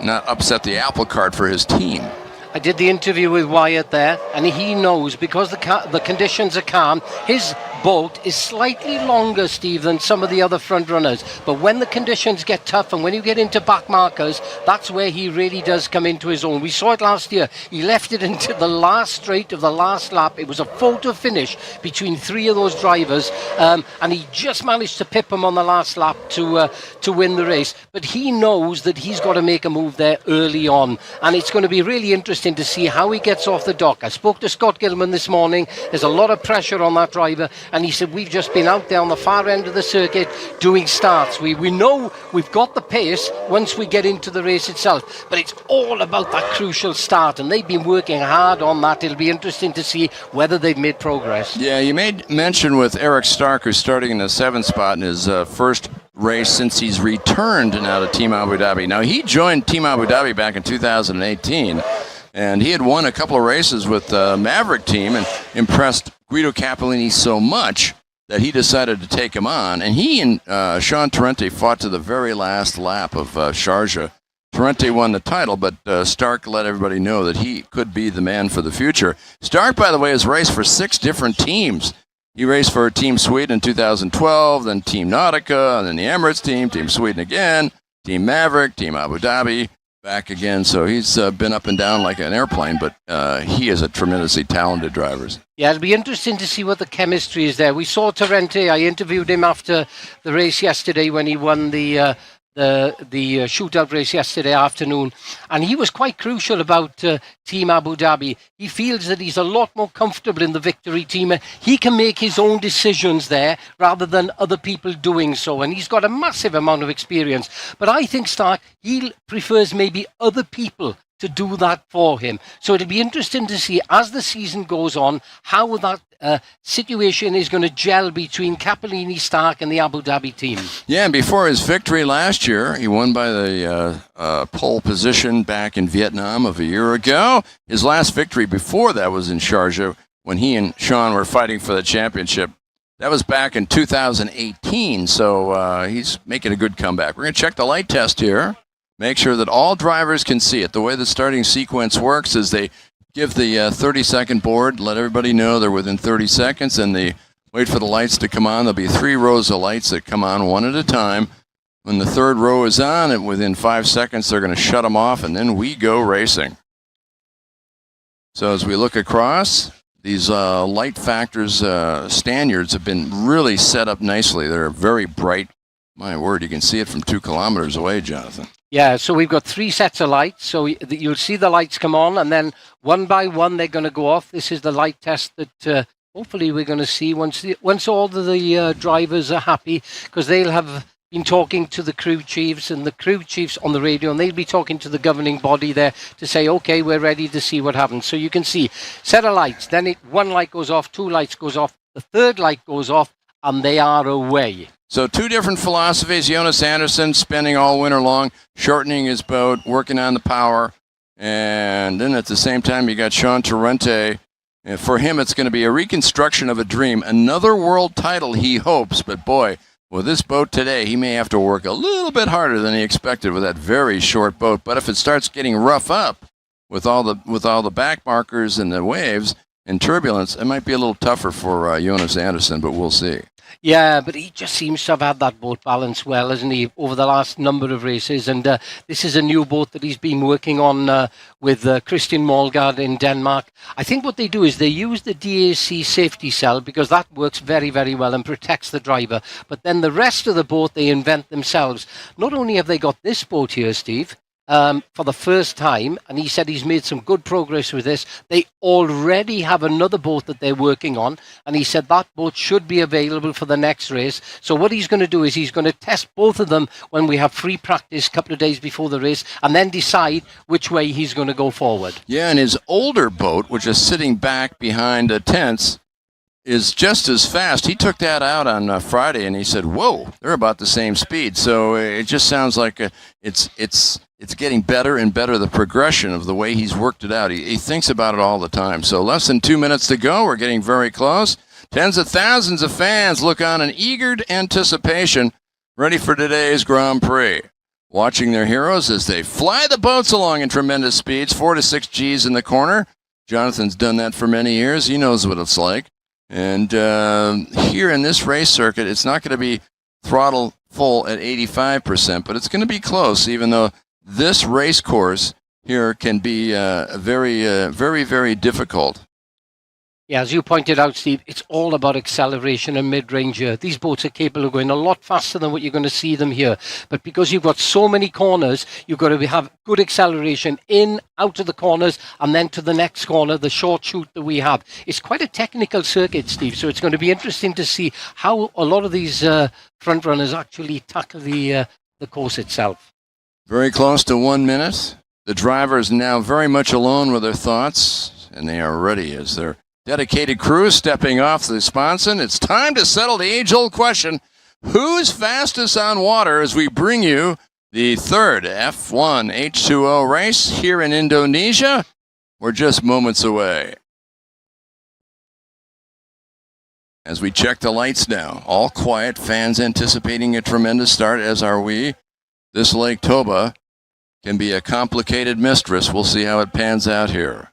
not upset the apple cart for his team. I did the interview with Wyatt there, and he knows because the conditions are calm, his boat is slightly longer, Steve, than some of the other front runners. But when the conditions get tough and when you get into back markers, that's where he really does come into his own. We saw it last year. He left it into the last straight of the last lap. It was a photo finish between 3 of those drivers, and he just managed to pip them on the last lap to win the race. But he knows that he's got to make a move there early on, and it's going to be really interesting to see how he gets off the dock. I spoke to Scott Gilman this morning. There's a lot of pressure on that driver, and he said, we've just been out there on the far end of the circuit doing starts. We know we've got the pace once we get into the race itself, but it's all about that crucial start, and they've been working hard on that. It'll be interesting to see whether they've made progress. Yeah, you made mention with Eric Stark, who's starting in the 7th spot in his first race since he's returned now to Team Abu Dhabi. Now, he joined Team Abu Dhabi back in 2018, and he had won a couple of races with the Maverick team and impressed Guido Cappellini so much that he decided to take him on. And he and Sean Torrente fought to the very last lap of Sharjah. Torrente won the title, but Stark let everybody know that he could be the man for the future. Stark, by the way, has raced for 6 different teams. He raced for Team Sweden in 2012, then Team Nautica, and then the Emirates team, Team Sweden again, Team Maverick, Team Abu Dhabi, back again. So he's been up and down like an airplane, but he is a tremendously talented driver. Yeah, it'll be interesting to see what the chemistry is there. We saw Torrente. I interviewed him after the race yesterday when he won the shootout race yesterday afternoon, and he was quite crucial about Team Abu Dhabi. He feels that he's a lot more comfortable in the victory team. He can make his own decisions there rather than other people doing so, and he's got a massive amount of experience. But I think Stark, he prefers maybe other people to do that for him. So it'll be interesting to see as the season goes on how that situation is going to gel between Cappellini, Stark and the Abu Dhabi team. Yeah, and before his victory last year, he won by the pole position back in Vietnam of a year ago. His last victory before that was in Sharjah when he and Sean were fighting for the championship. That was back in 2018, so he's making a good comeback. We're going to check the light test here. Make sure that all drivers can see it. The way the starting sequence works is they give the 30-second board, let everybody know they're within 30 seconds, and they wait for the lights to come on. There'll be 3 rows of lights that come on one at a time. When the 3rd row is on, and within 5 seconds, they're going to shut them off, and then we go racing. So as we look across, these light factors, standards have been really set up nicely. They're very bright. My word, you can see it from 2 kilometers away, Jonathan. Yeah, so we've got 3 sets of lights. So you'll see the lights come on, and then one by one they're going to go off. This is the light test that hopefully we're going to see once all the drivers are happy, because they'll have been talking to the crew chiefs and the crew chiefs on the radio, and they'll be talking to the governing body there to say, okay, we're ready to see what happens. So you can see set of lights, then 1 light goes off, 2 lights goes off, the 3rd light goes off, and they are away. So 2 different philosophies. Jonas Andersson spending all winter long, shortening his boat, working on the power. And then at the same time, you got Sean Torrente. And for him, it's going to be a reconstruction of a dream. Another world title, he hopes. But boy, with this boat today, he may have to work a little bit harder than he expected with that very short boat. But if it starts getting rough up with all the back markers and the waves and turbulence, it might be a little tougher for Jonas Andersson, but we'll see. Yeah, but he just seems to have had that boat balance well, hasn't he, over the last number of races? And this is a new boat that he's been working on with Christian Molgaard in Denmark. I think what they do is they use the DAC safety cell because that works very, very well and protects the driver. But then the rest of the boat they invent themselves. Not only have they got this boat here, Steve, for the first time, and he said he's made some good progress with this. They already have another boat that they're working on, and he said that boat should be available for the next race. So what he's going to do is he's going to test both of them when we have free practice a couple of days before the race, and then decide which way he's going to go forward. Yeah, and his older boat, which is sitting back behind the tents, is just as fast. He took that out on Friday, and he said, "Whoa, they're about the same speed." So it just sounds like it's getting better and better, the progression of the way he's worked it out. He thinks about it all the time. So less than 2 minutes to go. We're getting very close. Tens of thousands of fans look on in eager anticipation, ready for today's Grand Prix, watching their heroes as they fly the boats along in tremendous speeds, 4 to 6 Gs in the corner. Jonathan's done that for many years. He knows what it's like. And here in this race circuit, it's not going to be throttle full at 85%, but it's going to be close, even though this race course here can be very, very difficult. Yeah, as you pointed out, Steve, it's all about acceleration and mid-range here. These boats are capable of going a lot faster than what you're going to see them here. But because you've got so many corners, you've got to have good acceleration in, out of the corners, and then to the next corner, the short chute that we have. It's quite a technical circuit, Steve, so it's going to be interesting to see how a lot of these front runners actually tackle the course itself. Very close to 1 minute. The driver is now very much alone with their thoughts, and they are ready as their dedicated crew stepping off the sponson. It's time to settle the age-old question, who's fastest on water, as we bring you the third F1 H2O race here in Indonesia. We're just moments away. As we check the lights now, all quiet, fans anticipating a tremendous start, as are we. This Lake Toba can be a complicated mistress. We'll see how it pans out here.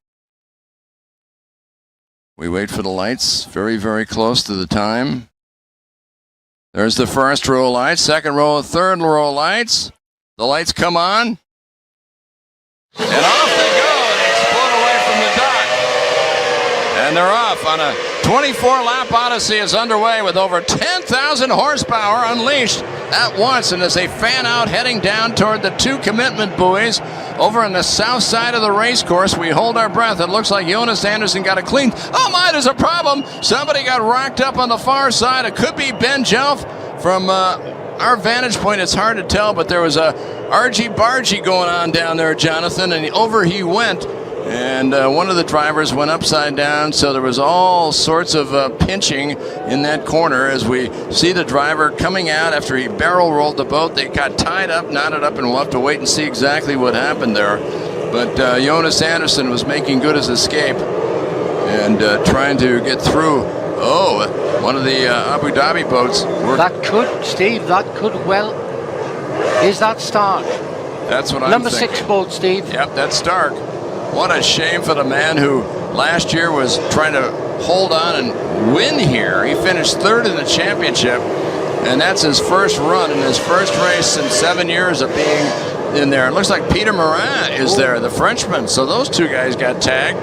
We wait for the lights, very, very close to the time. There's the first row of lights, second row, third row of lights. The lights come on. And off they go. They explode away from the dock. And they're off on a 24-lap odyssey is underway with over 10,000 horsepower unleashed at once. And as they fan out, heading down toward the 2 commitment buoys over on the south side of the race course, we hold our breath. It looks like Jonas Anderson got it clean. Oh my, there's a problem. Somebody got rocked up on the far side. It could be Ben Jelf. From our vantage point, it's hard to tell, but there was a argy-bargy going on down there, Jonathan, and over he went. And one of the drivers went upside down, so there was all sorts of pinching in that corner as we see the driver coming out after he barrel rolled the boat. They got tied up, knotted up, and we'll have to wait and see exactly what happened there. But Jonas Anderson was making good his escape and trying to get through. Oh, one of the Abu Dhabi boats. That could, Steve, that could well. Is that Stark? That's what I'm Number thinking. 6 boat, Steve. Yep, that's Stark. What a shame for the man who last year was trying to hold on and win here. He finished 3rd in the championship, and that's his first run in his first race in 7 years of being in there. It looks like Peter Morin is there, the Frenchman. So those two guys got tagged,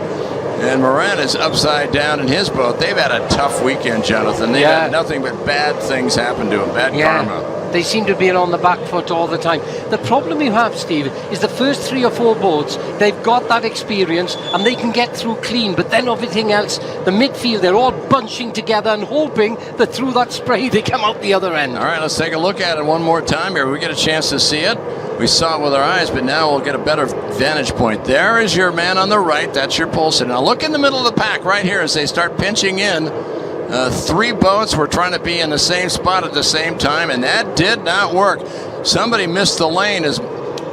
and Morin is upside down in his boat. They've had a tough weekend, Jonathan. They've had nothing but bad things happen to them, bad karma. They seem to be on the back foot all the time. The problem you have, Steve, is the first 3 or 4 boats, they've got that experience and they can get through clean, but then everything else, the midfield, they're all bunching together and hoping that through that spray they come out the other end. All right, let's take a look at it one more time here. We get a chance to see it. We saw it with our eyes, but now we'll get a better vantage point. There is your man on the right. That's your Poulsen. Now look in the middle of the pack right here as they start pinching in. 3 boats were trying to be in the same spot at the same time, and that did not work. Somebody missed the lane as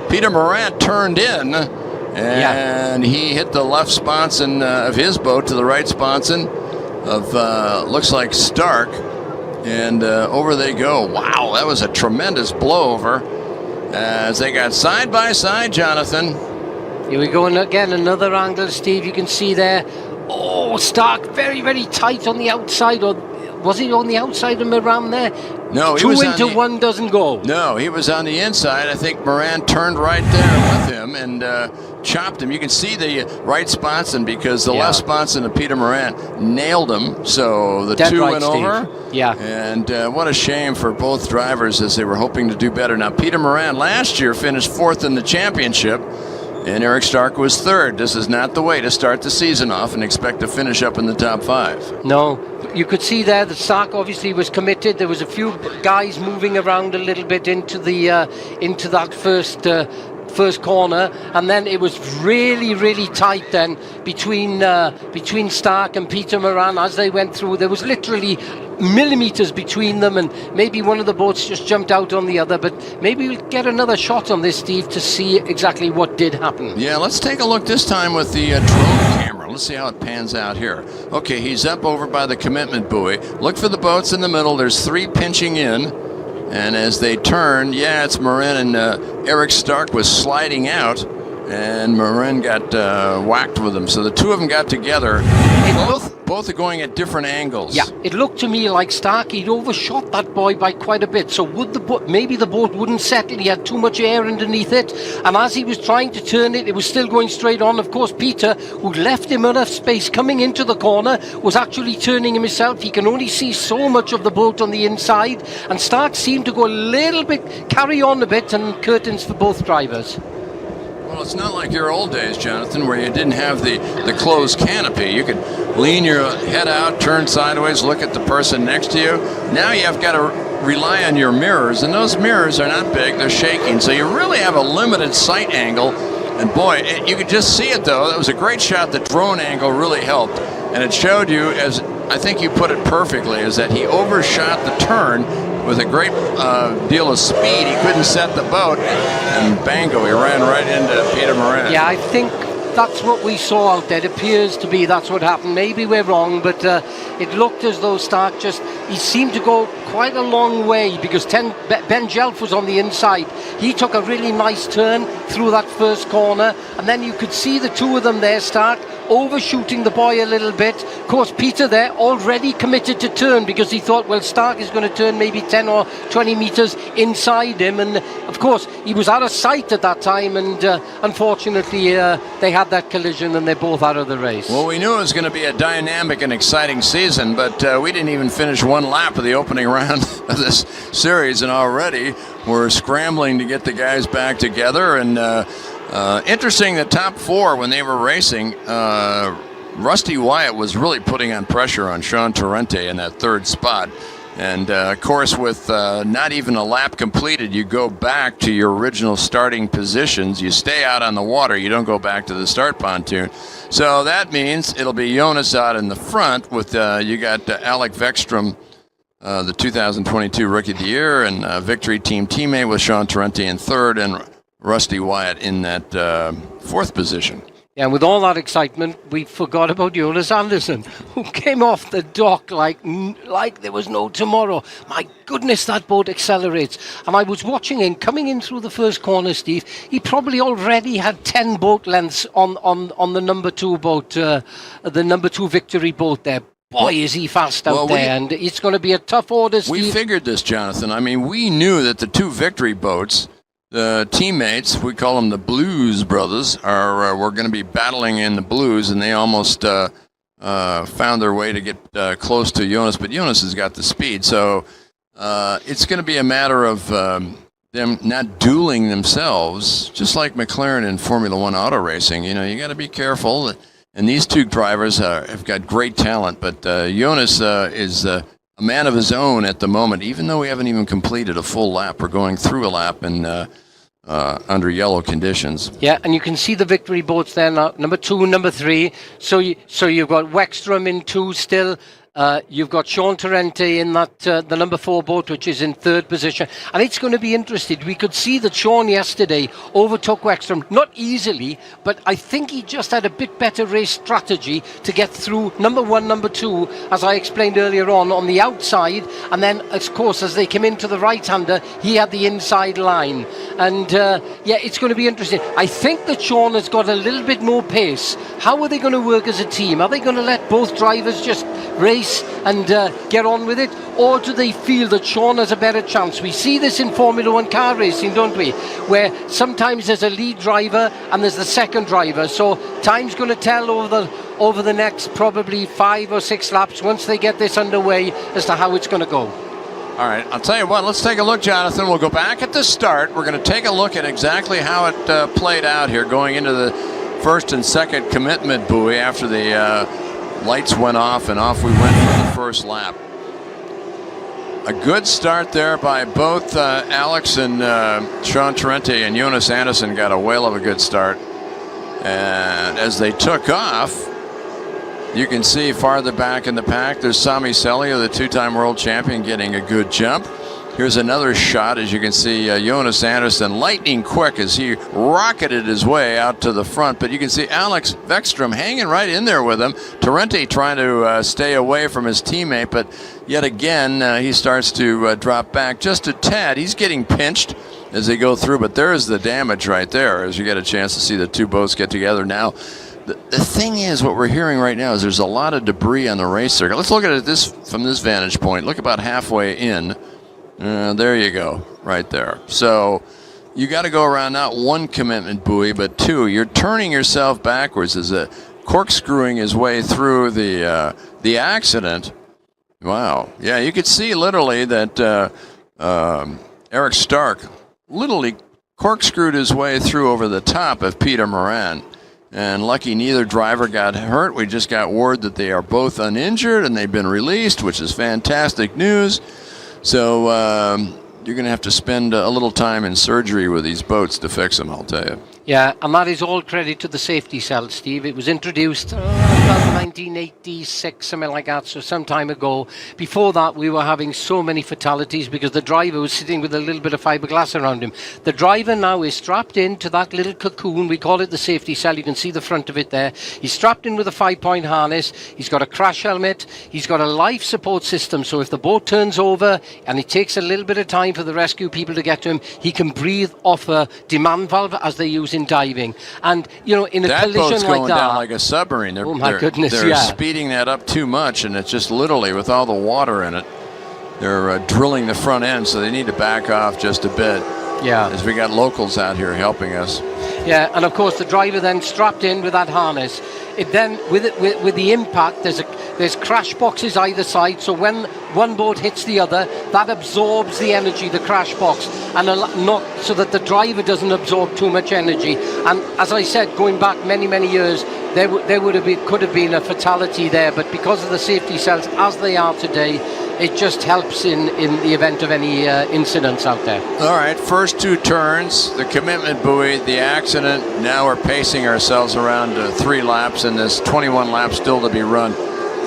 Peter Morin turned in, and he hit the left sponson of his boat to the right sponson of, looks like Stark, and over they go. Wow, that was a tremendous blowover as they got side by side, Jonathan. Here we go, and again, another angle, Steve, you can see there. Oh, Stark very, very tight on the outside, or was he on the outside of Moran there? No, he Two was into one doesn't go. No, he was on the inside. I think Moran turned right there with him and chopped him. You can see the right sponson because the left sponson of Peter Moran nailed him. So the Dead two right, went Steve. over. Yeah. And what a shame for both drivers as they were hoping to do better. Now, Peter Moran last year finished 4th in the championship, and Eric Stark was 3rd. This is not the way to start the season off and expect to finish up in the top 5. No, you could see there that Stark obviously was committed. There was a few guys moving around a little bit into that first corner, and then it was really tight then between Stark and Peter Moran as they went through. There was literally millimeters between them, and maybe one of the boats just jumped out on the other, but maybe we'll get another shot on this, Steve, to see exactly what did happen. Yeah, let's take a look this time with the drone camera. Let's see how it pans out here. Okay, he's up over by the commitment buoy. Look for the boats in the middle. There's 3 pinching in. And as they turn, it's Moran and Eric Stark was sliding out, and Moran got whacked with them. So the two of them got together. Both are going at different angles. Yeah, it looked to me like Stark, he'd overshot that boy by quite a bit. So maybe the boat wouldn't settle. He had too much air underneath it. And as he was trying to turn it, it was still going straight on. Of course, Peter, who left him enough space coming into the corner, was actually turning himself. He can only see so much of the boat on the inside. And Stark seemed to go a little bit, carry on a bit, and curtains for both drivers. Well, it's not like your old days, Jonathan, where you didn't have the closed canopy. You could lean your head out, turn sideways, look at the person next to you. Now you've got to rely on your mirrors, and those mirrors are not big, they're shaking, so you really have a limited sight angle. And boy, you could just see it, though. That was a great shot. The drone angle really helped, and it showed you, as I think you put it perfectly, is that he overshot the turn with a great deal of speed. He couldn't set the boat, and bango, he ran right into Peter Moran. Yeah, I think that's what we saw out there. It appears to be that's what happened. Maybe we're wrong, but it looked as though Stark he seemed to go quite a long way, because Ben Jelf was on the inside. He took a really nice turn through that first corner, and then you could see the two of them there, Stark overshooting the boy a little bit. Of course, Peter there already committed to turn, because he thought, well, Stark is going to turn maybe 10 or 20 meters inside him, and of course he was out of sight at that time, and unfortunately they had that collision and they're both out of the race. Well, we knew it was going to be a dynamic and exciting season, but we didn't even finish one lap of the opening round of this series, and already we're scrambling to get the guys back together. And interesting, the top 4, when they were racing, Rusty Wyatt was really putting on pressure on Sean Torrente in that 3rd spot. And of course, with not even a lap completed, you go back to your original starting positions. You stay out on the water. You don't go back to the start pontoon. So that means it'll be Jonas out in the front with you got Alec Vekstrom, the 2022 Rookie of the Year, and Victory Team teammate with Sean Torrente in 3rd, and Rusty Wyatt in that 4th position. Yeah, and with all that excitement, we forgot about Jonas Andersen, who came off the dock like there was no tomorrow. My goodness, that boat accelerates. And I was watching him coming in through the first corner, Steve. He probably already had 10 boat lengths on the number 2 boat, the number 2 Victory boat there. Boy, is he fast out there, and it's going to be a tough order, Steve. We figured this, Jonathan. I mean, we knew that the 2 Victory boats, the teammates, we call them the Blues Brothers, were going to be battling in the Blues, and they almost found their way to get close to Jonas, but Jonas has got the speed. So it's going to be a matter of them not dueling themselves, just like McLaren in Formula One auto racing. You know, you got to be careful. And these 2 drivers have got great talent, but Jonas is a man of his own at the moment. Even though we haven't even completed a full lap, we're going through a lap in under yellow conditions. Yeah, and you can see the Victory boats there now, number 2 and number 3. So you've got Wexstrom in 2 still. You've got Sean Torrente in that the number 4 boat, which is in 3rd position, and it's going to be interesting. We could see that Sean yesterday overtook Wexstrom, not easily, but I think he just had a bit better race strategy to get through number 1, number 2, as I explained earlier on the outside, and then of course as they came into the right-hander, he had the inside line, and it's going to be interesting. I think that Sean has got a little bit more pace. How are they going to work as a team? Are they going to let both drivers just race race and get on with it? Or do they feel that Sean has a better chance? We see this in Formula One car racing, don't we? Where sometimes there's a lead driver and there's the second driver. So time's going to tell over the next probably 5 or 6 laps once they get this underway as to how it's going to go. All right, I'll tell you what, let's take a look, Jonathan. We'll go back at the start. We're going to take a look at exactly how it played out here going into the first and second commitment buoy after the lights went off, and off we went for the first lap. A good start there by both Alex and Sean Torrente, and Jonas Andersson got a whale of a good start. And as they took off, you can see farther back in the pack, there's Sami Selja, the two-time world champion, getting a good jump. Here's another shot, as you can see, Jonas Andersson, lightning quick as he rocketed his way out to the front. But you can see Alex Vekstrom hanging right in there with him. Torrente trying to stay away from his teammate, but yet again, he starts to drop back just a tad. He's getting pinched as they go through, but there's the damage right there as you get a chance to see the two boats get together. Now, the thing is, what we're hearing right now is there's a lot of debris on the race circuit. Let's look at it from this vantage point. Look about halfway in. There you go, right there. So you got to go around not one commitment buoy, but two. You're turning yourself backwards as a corkscrewing his way through the accident. Wow. Yeah, you could see literally that Eric Stark literally corkscrewed his way through over the top of Peter Moran. And lucky neither driver got hurt. We just got word that they are both uninjured and they've been released, which is fantastic news. So you're going to have to spend a little time in surgery with these boats to fix them, I'll tell you. Yeah, and that is all credit to the safety cell, Steve. It was introduced about 1986, something like that, so some time ago. Before that, we were having so many fatalities because the driver was sitting with a little bit of fiberglass around him. The driver now is strapped into that little cocoon. We call it the safety cell. You can see the front of it there. He's strapped in with a 5-point harness. He's got a crash helmet. He's got a life support system, so if the boat turns over and it takes a little bit of time for the rescue people to get to him, he can breathe off a demand valve as they use in diving. And you know, in a that collision boat's like going that, down like a submarine. Oh my goodness, they're yeah. speeding that up too much, and it's just literally with all the water in it, they're drilling the front end, so they need to back off just a bit. Yeah, as we got locals out here helping us. Yeah, and of course the driver then strapped in with that harness. It then with the impact, there's crash boxes either side, so when one boat hits the other, that absorbs the energy, the crash box, and not so that the driver doesn't absorb too much energy. And as I said, going back many years, there could have been a fatality there, but because of the safety cells as they are today, it just helps in the event of any incidents out there. All right, first two turns, the commitment buoy, the accident. Now we're pacing ourselves around 3 laps, and there's 21 laps still to be run.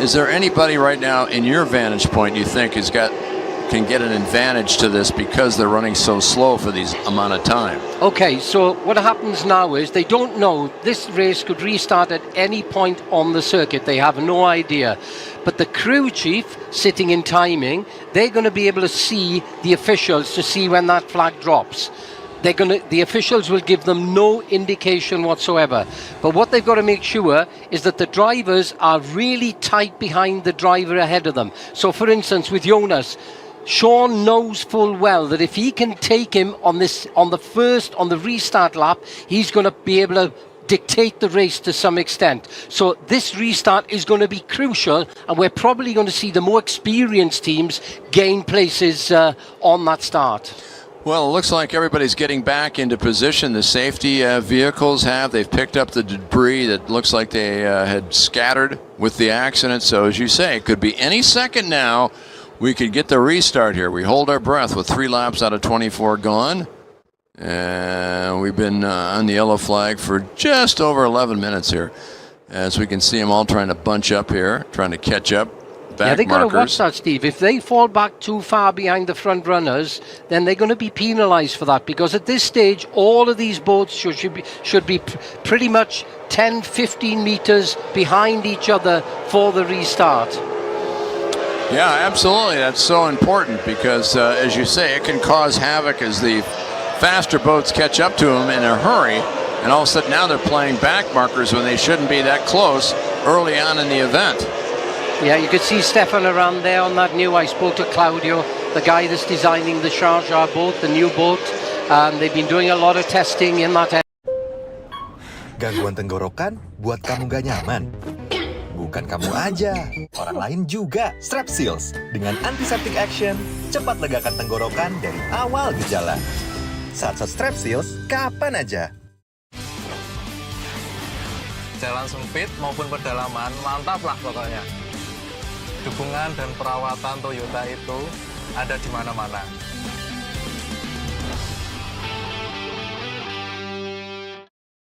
Is there anybody right now in your vantage point you think can get an advantage to this because they're running so slow for these amount of time? Okay, so what happens now is they don't know. This race could restart at any point on the circuit. They have no idea. But the crew chief sitting in timing, they're going to be able to see the officials to see when that flag drops. The officials will give them no indication whatsoever. But what they've got to make sure is that the drivers are really tight behind the driver ahead of them. So for instance, with Jonas, Sean knows full well that if he can take him on the restart lap, he's going to be able to dictate the race to some extent. So this restart is going to be crucial, and we're probably going to see the more experienced teams gain places on that start. Well, it looks like everybody's getting back into position. The safety vehicles they've picked up the debris that looks like they had scattered with the accident. So as you say, it could be any second now we could get the restart here. We hold our breath with 3 laps out of 24 gone. And we've been on the yellow flag for just over 11 minutes here. As we can see them all trying to bunch up here, trying to catch up. Yeah, they've got to watch that, Steve. If they fall back too far behind the front runners, then they're going to be penalised for that, because at this stage, all of these boats should be pretty much 10, 15 metres behind each other for the restart. Yeah, absolutely. That's so important because, as you say, it can cause havoc as the faster boats catch up to them in a hurry, and all of a sudden now they're playing back markers when they shouldn't be that close early on in the event. Yeah, you could see Stefan around there on that new. I spoke to Claudio, the guy that's designing the Sharjah boat, the new boat. They've been doing a lot of testing in that area. Gangguan tenggorokan buat kamu gak nyaman? Bukan kamu aja, orang lain juga. Strepsils dengan antiseptic action cepat legakan tenggorokan dari awal gejala. Saat Strepsils kapan aja. Jalan sempit maupun pedalaman, mantap lah pokoknya. Dukungan dan perawatan Toyota itu ada di mana-mana.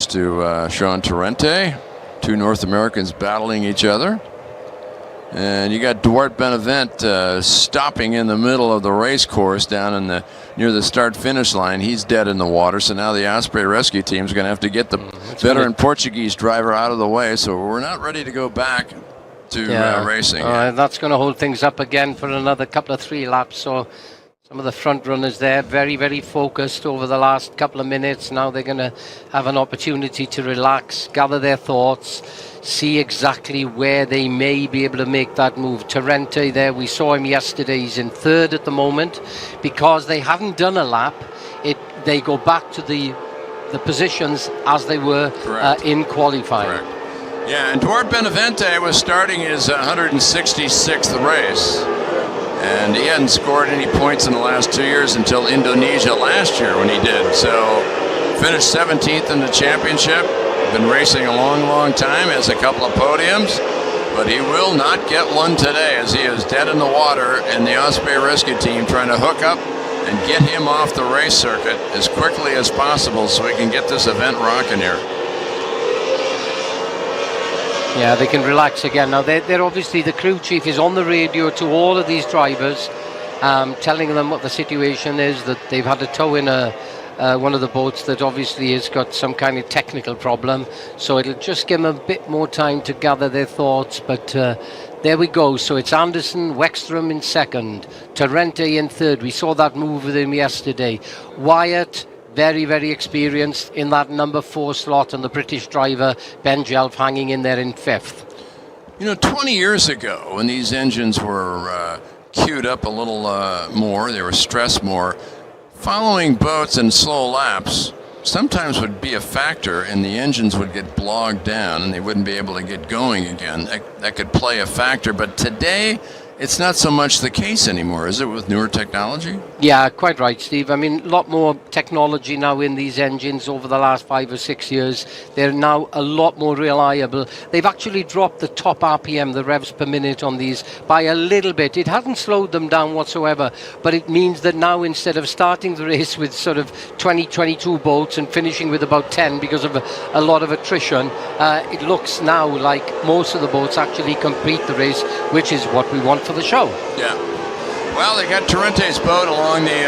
To Sean Torrente, two North Americans battling each other. And you got Duarte Benavent stopping in the middle of the race course down in near the start-finish line. He's dead in the water, so now the Osprey rescue team is going to have to get the veteran Portuguese driver out of the way. So we're not ready to go back to racing. That's going to hold things up again for another couple of 3 laps. So some of the front runners there, very, very focused over the last couple of minutes. Now they're going to have an opportunity to relax, gather their thoughts, see exactly where they may be able to make that move. Torrente there, we saw him yesterday. He's in 3rd at the moment. Because they haven't done a lap, they go back to the positions as they were in qualifying. Correct. Yeah, and Duarte Benavente was starting his 166th race. And he hadn't scored any points in the last 2 years until Indonesia last year when he did. So finished 17th in the championship. Been racing a long, long time, has a couple of podiums, but he will not get one today as he is dead in the water, and the Osprey rescue team trying to hook up and get him off the race circuit as quickly as possible so we can get this event rocking here. Yeah, they can relax again. Now, they're obviously, the crew chief is on the radio to all of these drivers, telling them what the situation is, that they've had to tow in one of the boats that obviously has got some kind of technical problem. So it'll just give them a bit more time to gather their thoughts. But there we go. So it's Anderson, Wexstrom in 2nd, Torrente in 3rd. We saw that move with him yesterday. Wyatt, very, very experienced in that number 4 slot, and the British driver Ben Jelf hanging in there in 5th. You know, 20 years ago when these engines were queued up a little more, they were stressed more, following boats in slow laps sometimes would be a factor, and the engines would get bogged down and they wouldn't be able to get going again. That could play a factor, but today it's not so much the case anymore, is it, with newer technology? Yeah, quite right, Steve. I mean, a lot more technology now in these engines over the last 5 or 6 years. They're now a lot more reliable. They've actually dropped the top RPM, the revs per minute on these, by a little bit. It hasn't slowed them down whatsoever, but it means that now instead of starting the race with sort of 20, 22 boats and finishing with about 10 because of a lot of attrition, it looks now like most of the boats actually complete the race, which is what we want for the show. Yeah. Well, they got Torrente's boat along the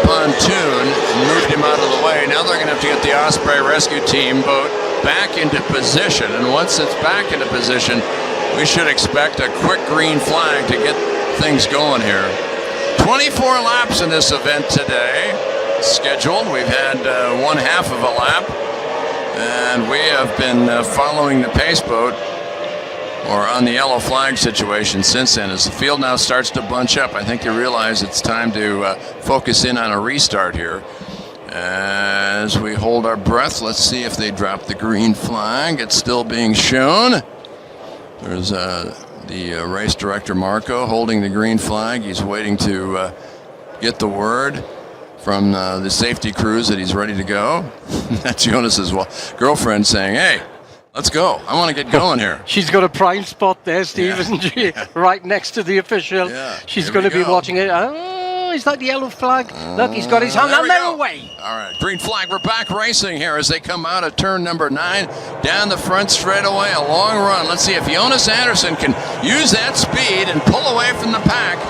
pontoon and moved him out of the way. Now they're going to have to get the Osprey rescue team boat back into position. And once it's back into position, we should expect a quick green flag to get things going here. 24 laps in this event today. Scheduled. We've had 1/2 of a lap. And we have been following the pace boat, or on the yellow flag situation, since then. As the field now starts to bunch up, I think you realize it's time to focus in on a restart here. As we hold our breath, let's see if they drop the green flag. It's still being shown. There's the race director, Marco, holding the green flag. He's waiting to get the word from the safety crews that he's ready to go. That's Jonas's girlfriend saying, "Hey, let's go. I want to get going here." She's got a prime spot there, Steve, isn't she? Right next to the official. Yeah, she's going to be watching it. Oh, is that the yellow flag? Look, he's got his hand on their way. All right, green flag. We're back racing here as they come out of turn number 9. Down the front straightaway, a long run. Let's see if Jonas Anderson can use that speed and pull away from the pack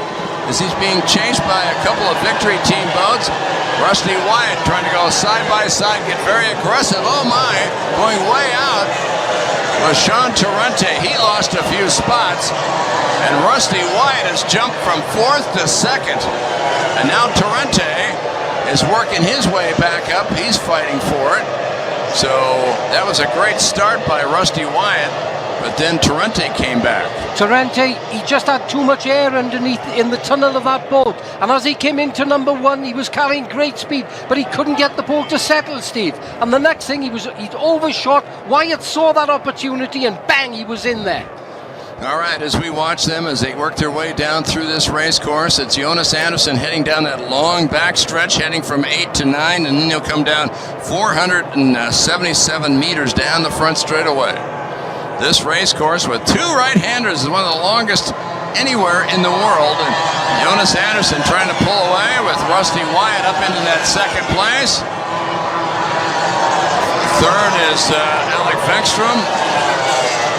as he's being chased by a couple of Victory Team boats. Rusty Wyatt trying to go side by side, get very aggressive. Oh my, going way out was Sean Torrente. He lost a few spots, and Rusty Wyatt has jumped from 4th to 2nd. And now Torrente is working his way back up. He's fighting for it. So that was a great start by Rusty Wyatt. but then Torrente came back. Torrente, he just had too much air underneath in the tunnel of that boat. And as he came into number one, he was carrying great speed, but he couldn't get the boat to settle, Steve. And the next thing, he'd overshot. Wyatt saw that opportunity and bang, he was in there. All right, as we watch them as they work their way down through this race course, it's Jonas Andersson heading down that long back stretch, heading from 8 to 9, and then he'll come down 477 meters down the front straightaway. This race course with two right-handers is one of the longest anywhere in the world, and Jonas Andersson trying to pull away with Rusty Wyatt up into that second place. Third is Alec Vekstrom.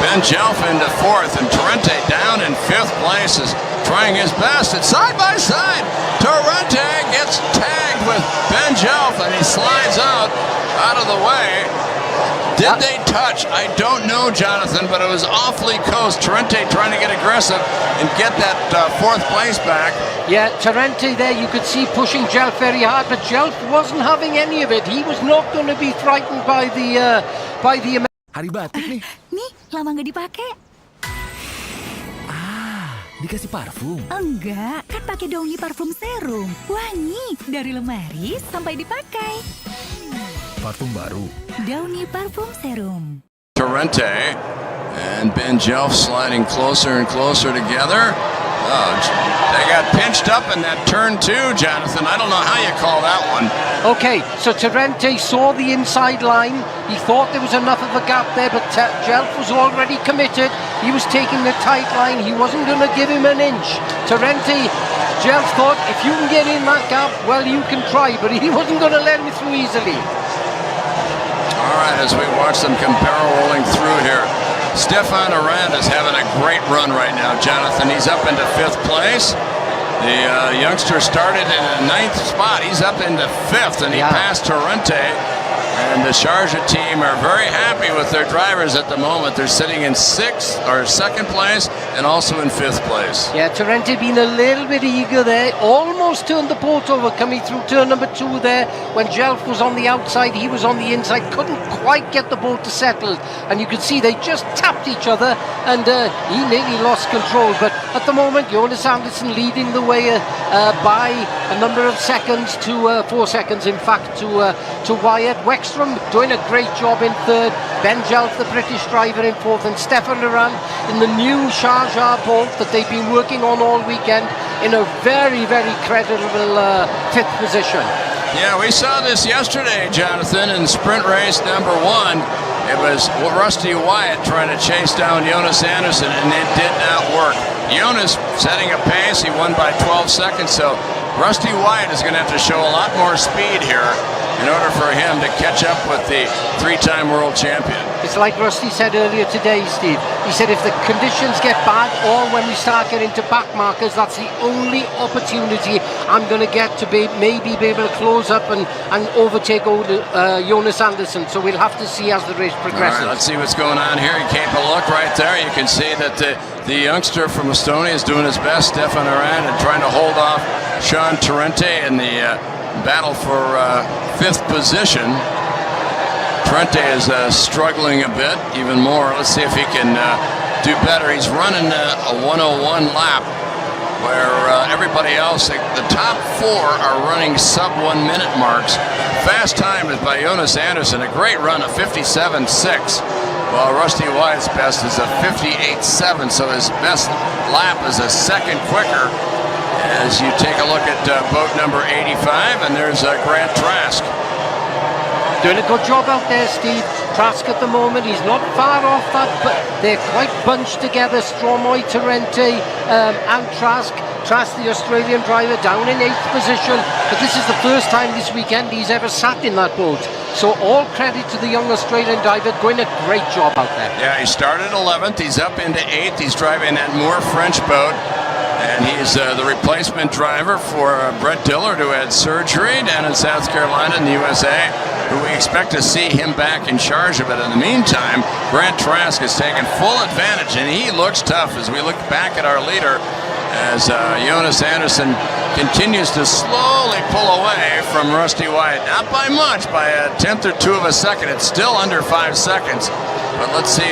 Ben Jelf into fourth, and Torrente down in fifth place is trying his best. It's side by side. Torrente gets tagged with Ben Jelf, and he slides out of the way. Did they touch? I don't know, Jonathan, but it was awfully close. Torrente trying to get aggressive and get that fourth place back. Yeah, Torrente there, you could see pushing Jelf very hard, but Jelf wasn't having any of it. He was not going to be frightened by the Hari batik nih. Nih, lama nggak dipakai. Dikasih parfum. Enggak, kan pakai Downy Parfum Serum. Wangi, dari lemari sampai dipakai. Parfum baru. Downy Parfum Serum. Torrente and Ben Jelf sliding closer and closer together. Oh, they got pinched up in that turn two, Jonathan. I don't know how you call that one. Okay, so Torrente saw the inside line. He thought there was enough of a gap there, but Jelf was already committed. He was taking the tight line. He wasn't going to give him an inch. Jelf thought, if you can get in that gap, well, you can try, but he wasn't going to let him through easily. All right, as we watch them come barreling through here. Stefan Arand is having a great run right now, Jonathan. He's up into fifth place. The youngster started in the ninth spot. He's up into fifth, and he passed Torrente. And the Sharjah team are very happy with their drivers at the moment. They're sitting in sixth or second place and also in fifth place. Yeah, Torrente being a little bit eager there. Almost turned the boat over coming through turn number two there. When Jelf was on the outside, he was on the inside. Couldn't quite get the boat to settle. And you could see they just tapped each other and he nearly lost control. But at the moment, Jonas Andersson leading the way by a number of seconds to 4 seconds, in fact, to Wyatt. Wexstrom doing a great job in third. Ben Jelf, the British driver, in fourth, and Stefan Arand in the new Sharjah boat that they've been working on all weekend in a very, very credible fifth position. Yeah, we saw this yesterday, Jonathan, in sprint race number one. It was Rusty Wyatt trying to chase down Jonas Andersson, and it did not work. Jonas setting a pace, he won by 12 seconds, so Rusty Wyatt is going to have to show a lot more speed here in order for him to catch up with the three-time world champion. It's like Rusty said earlier today, Steve. He said if the conditions get bad or when we start getting to back markers, that's the only opportunity I'm going to get to maybe be able to close up and overtake Jonas Andersson. So we'll have to see as the race progresses. All right, let's see what's going on here. You keep a look right there. You can see that the youngster from Estonia is doing his best, Stefan Arand, and trying to hold off Sean Torrente in the battle for fifth position. Torrente is struggling a bit, even more. Let's see if he can do better. He's running a 101 lap, where everybody else, the top four, are running sub-1 minute marks. Fast time is by Jonas Andersson, a great run of 57.6, while Rusty Wyatt's best is a 58.7, so his best lap is a second quicker. As you take a look at boat number 85, and there's Grant Trask. Doing a good job out there, Steve. Trask at the moment, he's not far off that, but they're quite bunched together. Stromoy, Torrente, and Trask. Trask, the Australian driver, down in 8th position. But this is the first time this weekend he's ever sat in that boat. So all credit to the young Australian driver, doing a great job out there. Yeah, he started 11th, he's up into 8th. He's driving that Moore French boat. And he's the replacement driver for Brett Dillard, who had surgery down in South Carolina in the USA, who we expect to see him back in Sharjah. But in the meantime, Grant Trask is taking full advantage, and he looks tough as we look back at our leader, as Jonas Andersson continues to slowly pull away from Rusty Wyatt. Not by much, by a tenth or two of a second. It's still under 5 seconds. But let's see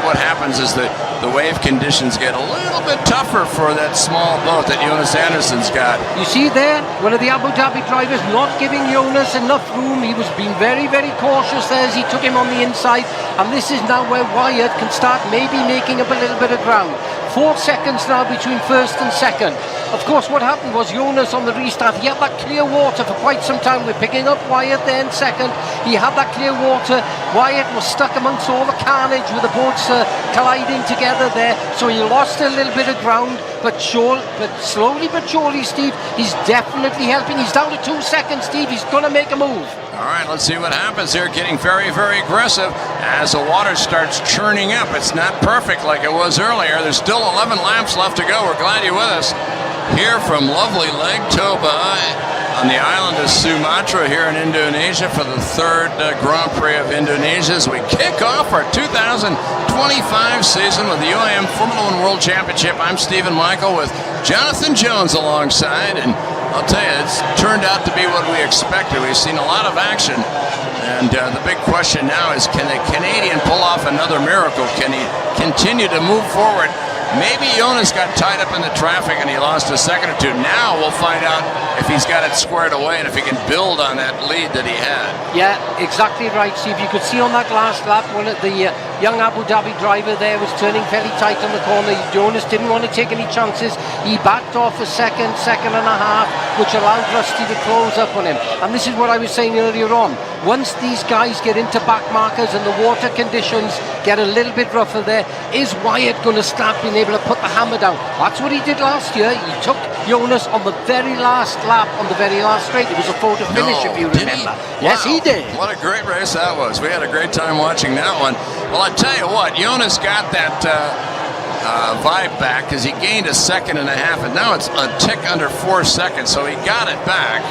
what happens as the wave conditions get a little bit tougher for that small boat that Jonas Andersson's got. You see there, one of the Abu Dhabi drivers not giving Jonas enough room. He was being very, very cautious there as he took him on the inside. And this is now where Wyatt can start maybe making up a little bit of ground. 4 seconds now between first and second. Of course, what happened was Jonas on the restart, he had that clear water for quite some time. We're picking up Wyatt there in second. He had that clear water. Wyatt was stuck amongst all the carnage with the boats colliding together there. So he lost a little bit of ground, but slowly but surely, Steve, he's definitely helping. He's down to 2 seconds, Steve. He's going to make a move. All right, let's see what happens here. Getting very, very aggressive as the water starts churning up. It's not perfect like it was earlier. There's still 11 laps left to go. We're glad you're with us here from lovely Lake Toba on the island of Sumatra here in Indonesia for the third Grand Prix of Indonesia as we kick off our 2025 season with the UAM Formula One World Championship. I'm Stephen Michael with Jonathan Jones alongside, and I'll tell you, it's turned out to be what we expected. We've seen a lot of action, and the big question now is, can the Canadian pull off another miracle? Can he continue to move forward? Maybe Jonas got tied up in the traffic and he lost a second or two. Now we'll find out if he's got it squared away and if he can build on that lead that he had. Yeah, exactly right, Steve. You could see on that last lap, one of the young Abu Dhabi driver there was turning fairly tight on the corner. Jonas didn't want to take any chances. He backed off a second and a half, which allowed Rusty to close up on him. And this is what I was saying earlier on. Once these guys get into back markers and the water conditions get a little bit rougher there, is Wyatt going to start being able to put the hammer down? That's what he did last year. He took Jonas on the very last lap, on the very last straight. It was a photo finish, if you remember. Yes, he did. What a great race that was. We had a great time watching that one. Well, I tell you what, Jonas got that vibe back because he gained a second and a half, and now it's a tick under 4 seconds, so he got it back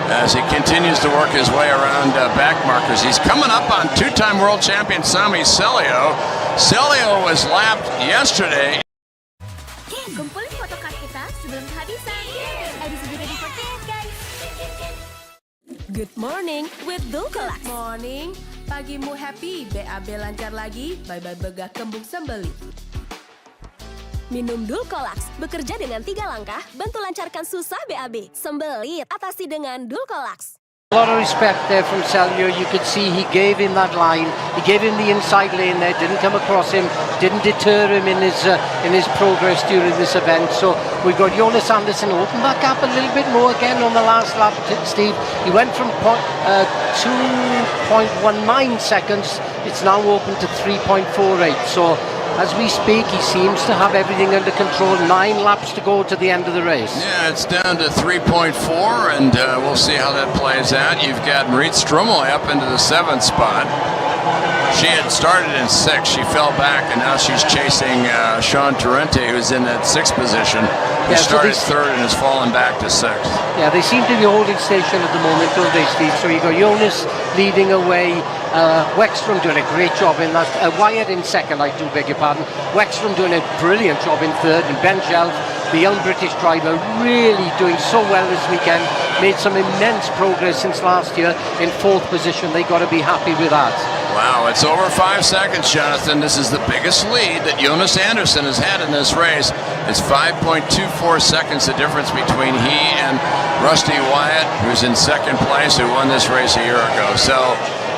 as he continues to work his way around back markers. He's coming up on two-time world champion Sami Celio. Celio was lapped yesterday. Kumpulin photocard kita sebelum kehabisan. Edisi juga dipakai, guys. Good morning with Dulcolax. Good morning. Pagimu happy, BAB lancar lagi. Bye-bye begah kembung sembeli. Minum Dulcolax, bekerja dengan 3 langkah, bantu lancarkan susah BAB. Sembelit, atasi dengan Dulcolax. A lot of respect there from Celio. You could see he gave him that line. He gave him the inside lane there, didn't come across him, didn't deter him in his progress during this event. So we've got Jonas Andersson open that gap a little bit more again on the last lap, Steve. He went from 2.19 seconds. It's now open to 3.48. So as we speak, he seems to have everything under control. 9 laps to go to the end of the race. Yeah, it's down to 3.4, and we'll see how that plays out. You've got Marit Stromoy up into the 7th spot. She had started in 6th. She fell back, and now she's chasing Sean Torrente, who's in that 6th position. He started 3rd and has fallen back to 6th. Yeah, they seem to be holding station at the moment, don't they, Steve? So you got Jonas leading away. Wexstrom doing a great job in that. Wyatt in 2nd, I do beg your pardon. Wexstrom doing a brilliant job in 3rd, and Ben Shelf, the young British driver, really doing so well this weekend. Made some immense progress since last year in 4th position. They got to be happy with that. Wow, it's over 5 seconds, Jonathan. This is the biggest lead that Jonas Andersson has had in this race. It's 5.24 seconds the difference between he and Rusty Wyatt, who's in 2nd place, who won this race a year ago. So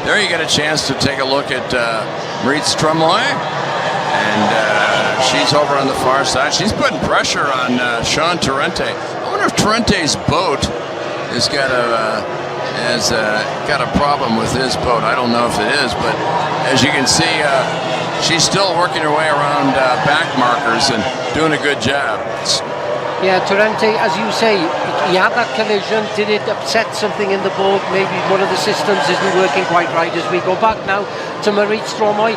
there you get a chance to take a look at Marit Stromoy, and she's over on the far side. She's putting pressure on Sean Torrente. I wonder if Torrente's boat has got a problem with his boat. I don't know if it is, but as you can see, she's still working her way around back markers and doing a good job. Yeah, Torrente, as you say, he had that collision. Did it upset something in the boat? Maybe one of the systems isn't working quite right. As we go back now to Marit Stromoy,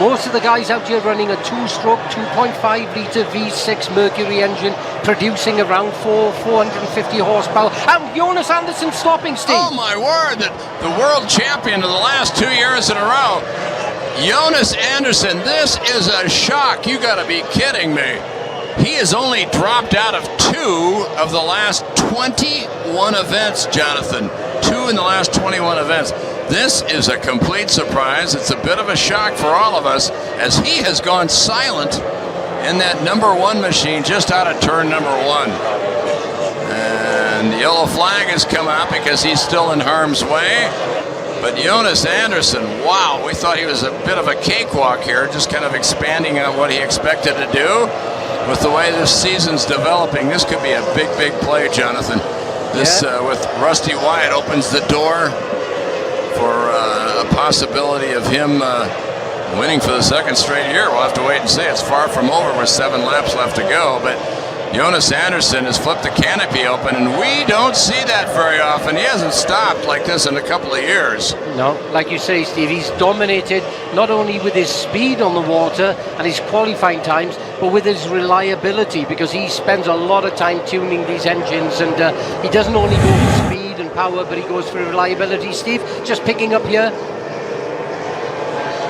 most of the guys out here running a 2-stroke, 2.5-litre V6 Mercury engine, producing around 450 horsepower. And Jonas Andersson stopping, Steve. Oh my word, the world champion of the last 2 years in a row. Jonas Andersson, this is a shock. You gotta be kidding me. He has only dropped out of 2 of the last 21 events, Jonathan. 2 in the last 21 events. This is a complete surprise. It's a bit of a shock for all of us as he has gone silent in that number 1 machine just out of turn number 1. And the yellow flag has come out because he's still in harm's way. But Jonas Andersson, wow, we thought he was a bit of a cakewalk here, just kind of expanding on what he expected to do. With the way this season's developing, this could be a big, big play, Jonathan. This, with Rusty Wyatt, opens the door for a possibility of him winning for the 2nd straight year. We'll have to wait and see. It's far from over with 7 laps left to go, but Jonas Andersson has flipped the canopy open, and we don't see that very often. He hasn't stopped like this in a couple of years. No, like you say, Steve, he's dominated not only with his speed on the water and his qualifying times, but with his reliability, because he spends a lot of time tuning these engines, and he doesn't only go for speed and power, but he goes for reliability. Steve, just picking up here,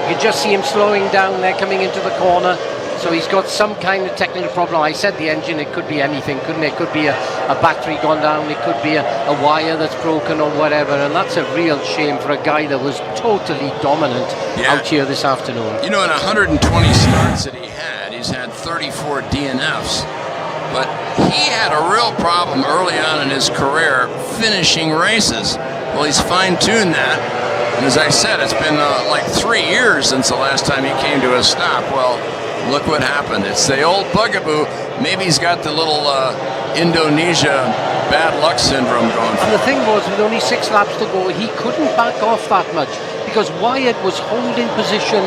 you can just see him slowing down there, coming into the corner. So he's got some kind of technical problem. I said the engine, it could be anything, couldn't it? It could be a battery gone down, it could be a wire that's broken or whatever, and that's a real shame for a guy that was totally dominant out here this afternoon. You know, in 120 starts that he's had 34 DNFs, but he had a real problem early on in his career finishing races. Well, he's fine-tuned that, and as I said, it's been like 3 years since the last time he came to a stop. Well, look what happened. It's the old bugaboo. Maybe he's got the little Indonesia bad luck syndrome going. And the thing was, with only 6 laps to go, he couldn't back off that much because Wyatt was holding position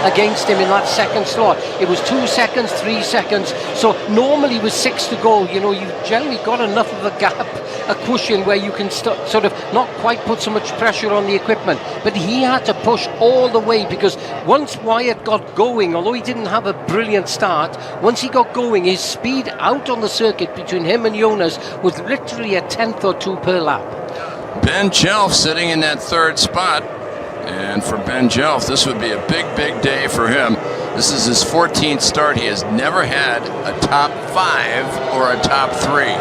against him in that 2nd slot. It was 2 seconds, 3 seconds. So normally with 6 to go, you know, you've generally got enough of a gap, a cushion where you can sort of not quite put so much pressure on the equipment. But he had to push all the way, because once Wyatt got going, although he didn't have a brilliant start, once he got going, his speed out on the circuit between him and Jonas was literally a 10th or 2 per lap. Ben Jelf sitting in that 3rd spot. And for Ben Jelf, this would be a big, big day for him. This is his 14th start. He has never had a top 5 or a top 3.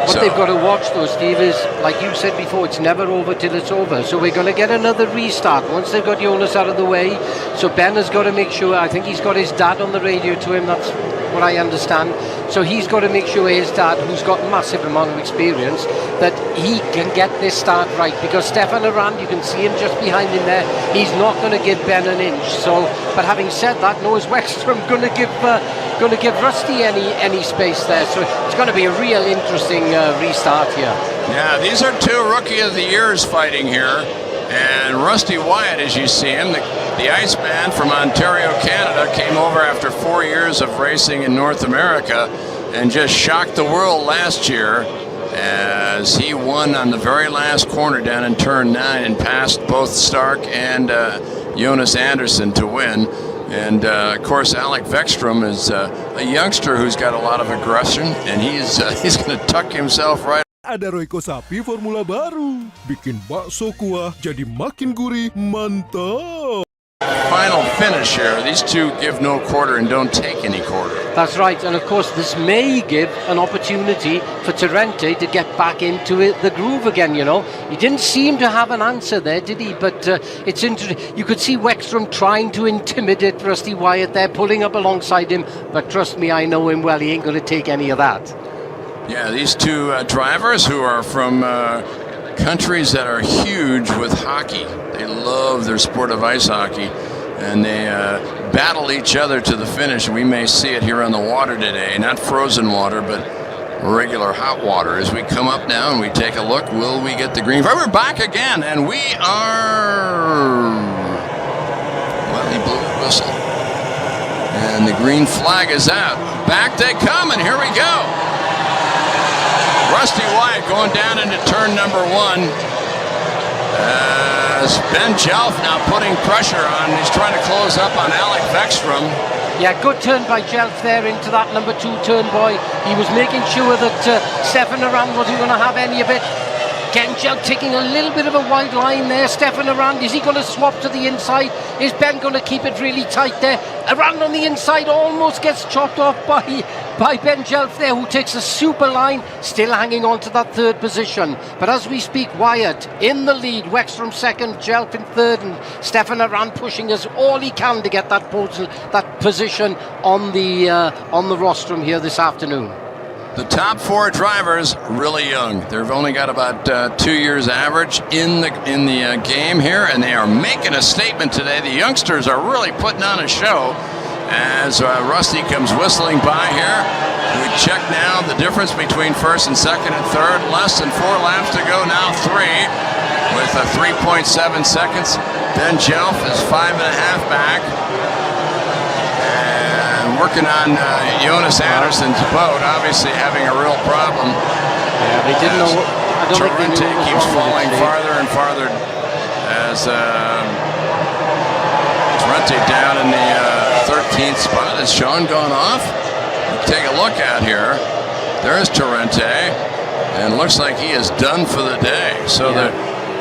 What they've got to watch, though, Steve, is, like you said before, it's never over till it's over. So we're going to get another restart once they've got Jonas out of the way. So Ben has got to make sure, I think he's got his dad on the radio to him, that's what I understand. So he's got to make sure his dad, who's got massive amount of experience, that he can get this start right. Because Stefan Arand, you can see him just behind him there, he's not going to give Ben an inch. So, but having said that, no, is Wexstrom going to give Rusty any space there? So it's going to be a real interesting restart here. Yeah, these are 2 Rookie of the Years fighting here. And Rusty Wyatt, as you see him, the Iceman from Ontario, Canada, came over after 4 years of racing in North America and just shocked the world last year as he won on the very last corner down in turn 9 and passed both Stark and Jonas Andersson to win. And of course, Alec Wexstrom is a youngster who's got a lot of aggression, and he's going to tuck himself right. Ada Royco sapi formula baru, bikin bakso kuah jadi makin gurih, mantap. Final finish here. These 2 give no quarter and don't take any quarter. That's right, and of course this may give an opportunity for Terente to get back into the groove again, you know. He didn't seem to have an answer there, did he? But it's interesting. You could see Wexstrom trying to intimidate Rusty Wyatt there, pulling up alongside him, but trust me, I know him well, he ain't going to take any of that. Yeah, these 2 drivers who are from countries that are huge with hockey. They love their sport of ice hockey, and they battle each other to the finish. We may see it here on the water today, not frozen water, but regular hot water. As we come up now and we take a look, will we get the green flag? We're back again, and we are... Well, he blew a whistle. And the green flag is out. Back they come, and here we go. Rusty Wyatt going down into turn number 1. As Ben Jelf now putting pressure on. He's trying to close up on Alec Wexstrom. Yeah, good turn by Jelf there into that number 2 turn, boy. He was making sure that Stefan Arand wasn't going to have any of it. Ken Jelf taking a little bit of a wide line there. Stefan Arand, is he going to swap to the inside? Is Ben going to keep it really tight there? Arand on the inside almost gets chopped off by by Ben Jelf there, who takes a super line, still hanging on to that third position. But as we speak, Wyatt in the lead, Wexstrom second, Jelf in third, and Stefan Aran pushing us all he can to get that position on the rostrum here this afternoon. The top four drivers really young. They've only got about 2 years average in the game here, and they are making a statement today. The youngsters are really putting on a show as Rusty comes whistling by here. We check now the difference between first and second and third. Less than 4 laps to go, now 3 with 3.7 seconds. Ben Jelf is 5.5 back. Working on Jonas Anderson's boat, obviously having a real problem. Yeah, they didn't know. I don't think they knew Torrente what was keeps wrong with falling it, farther and farther as Torrente down in the 13th spot. Has Sean gone off? Take a look out here. There's Torrente, and looks like he is done for the day. So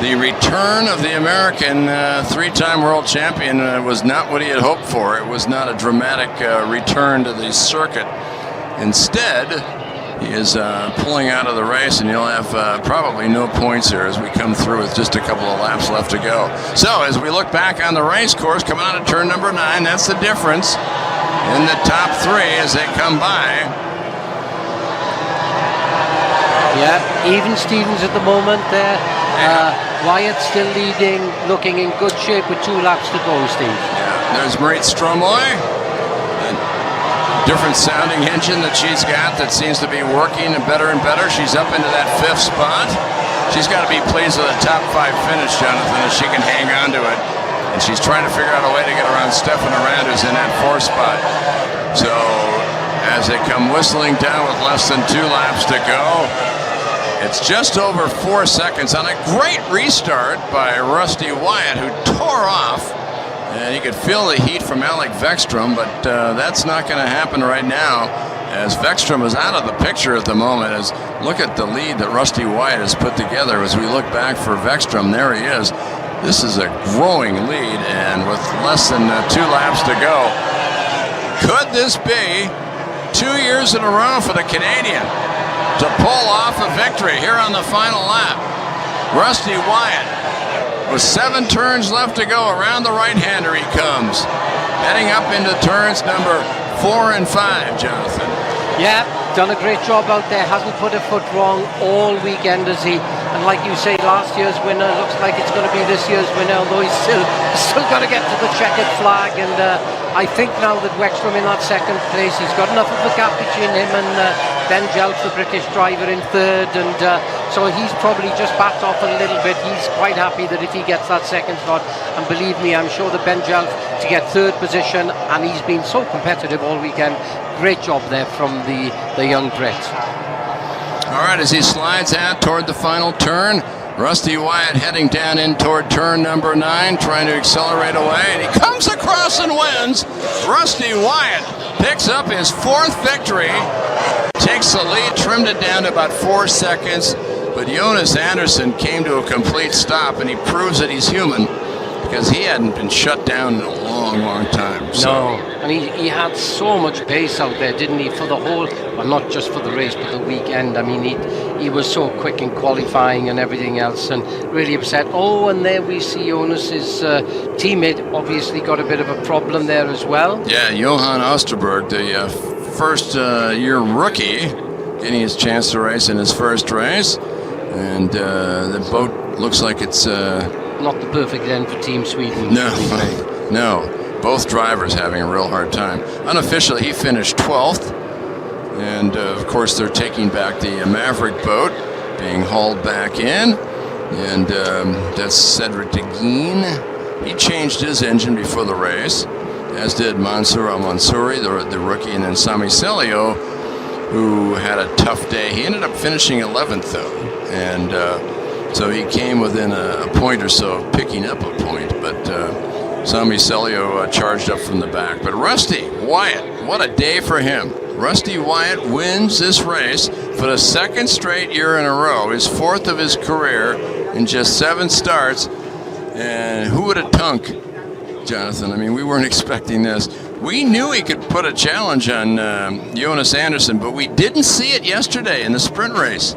the return of the American three-time world champion was not what he had hoped for. It was not a dramatic return to the circuit. Instead, he is pulling out of the race, and he'll have probably no points here as we come through with just a couple of laps left to go. So as we look back on the race course, coming out of turn number 9, that's the difference in the top 3 as they come by. Yeah, even Stevens at the moment there. Wyatt still leading, looking in good shape with 2 laps to go, Steve. Yeah, there's Marit Stromoy. Different sounding engine that she's got that seems to be working better and better. She's up into that 5th spot. She's got to be pleased with a top 5 finish, Jonathan, if she can hang on to it. And she's trying to figure out a way to get around Stefan Aran, who's in that 4th spot. So as they come whistling down with less than 2 laps to go, it's just over 4 seconds on a great restart by Rusty Wyatt, who tore off. And you could feel the heat from Alec Vekstrom, but that's not going to happen right now, as Vekstrom is out of the picture at the moment. As look at the lead that Rusty Wyatt has put together as we look back for Vekstrom. There he is. This is a growing lead, and with less than 2 laps to go, could this be 2 years in a row for the Canadian to pull off a victory here on the final lap? Rusty Wyatt, with 7 turns left to go, around the right-hander he comes, heading up into turns number 4 and 5, Jonathan. Yeah, done a great job out there, hasn't put a foot wrong all weekend, has he? And like you say, last year's winner looks like it's going to be this year's winner, although he's still got to get to the checkered flag. And I think now that Wexstrom in that 2nd place, he's got enough of a gap between him and Ben Jelf, the British driver, in 3rd, and so he's probably just backed off a little bit. He's quite happy that if he gets that 2nd slot, and believe me, I'm sure that Ben Jelf to get 3rd position, and he's been so competitive all weekend. Great job there from the young Brit. All right, as he slides out toward the final turn, Rusty Wyatt heading down in toward turn number 9, trying to accelerate away, and he comes across and wins. Rusty Wyatt picks up his 4th victory, takes the lead, trimmed it down to about 4 seconds, but Jonas Anderson came to a complete stop, and he proves that he's human, because he hadn't been shut down in a long, long time. So. No, and he had so much pace out there, didn't he, for the whole, well, not just for the race, but the weekend. I mean, he was so quick in qualifying and everything else, and really upset. Oh, and there we see Jonas's teammate obviously got a bit of a problem there as well. Yeah, Johan Osterberg, the first-year rookie, getting his chance to race in his first race, and the boat looks like it's... not the perfect end for Team Sweden. No. Both drivers having a real hard time. Unofficially, he finished 12th. And, of course, they're taking back the Maverick boat, being hauled back in. And that's Cedric Deguine. He changed his engine before the race, as did Mansour Al-Mansouri, the rookie, and then Sami Celio, who had a tough day. He ended up finishing 11th, though. And so he came within a point or so of picking up a point. But Sami Celio charged up from the back. But Rusty Wyatt, what a day for him. Rusty Wyatt wins this race for the 2nd straight year in a row, his 4th of his career in just 7 starts. And who would have thunk, Jonathan? I mean, we weren't expecting this. we knew he could put a challenge on Jonas Anderson, but we didn't see it yesterday in the sprint race.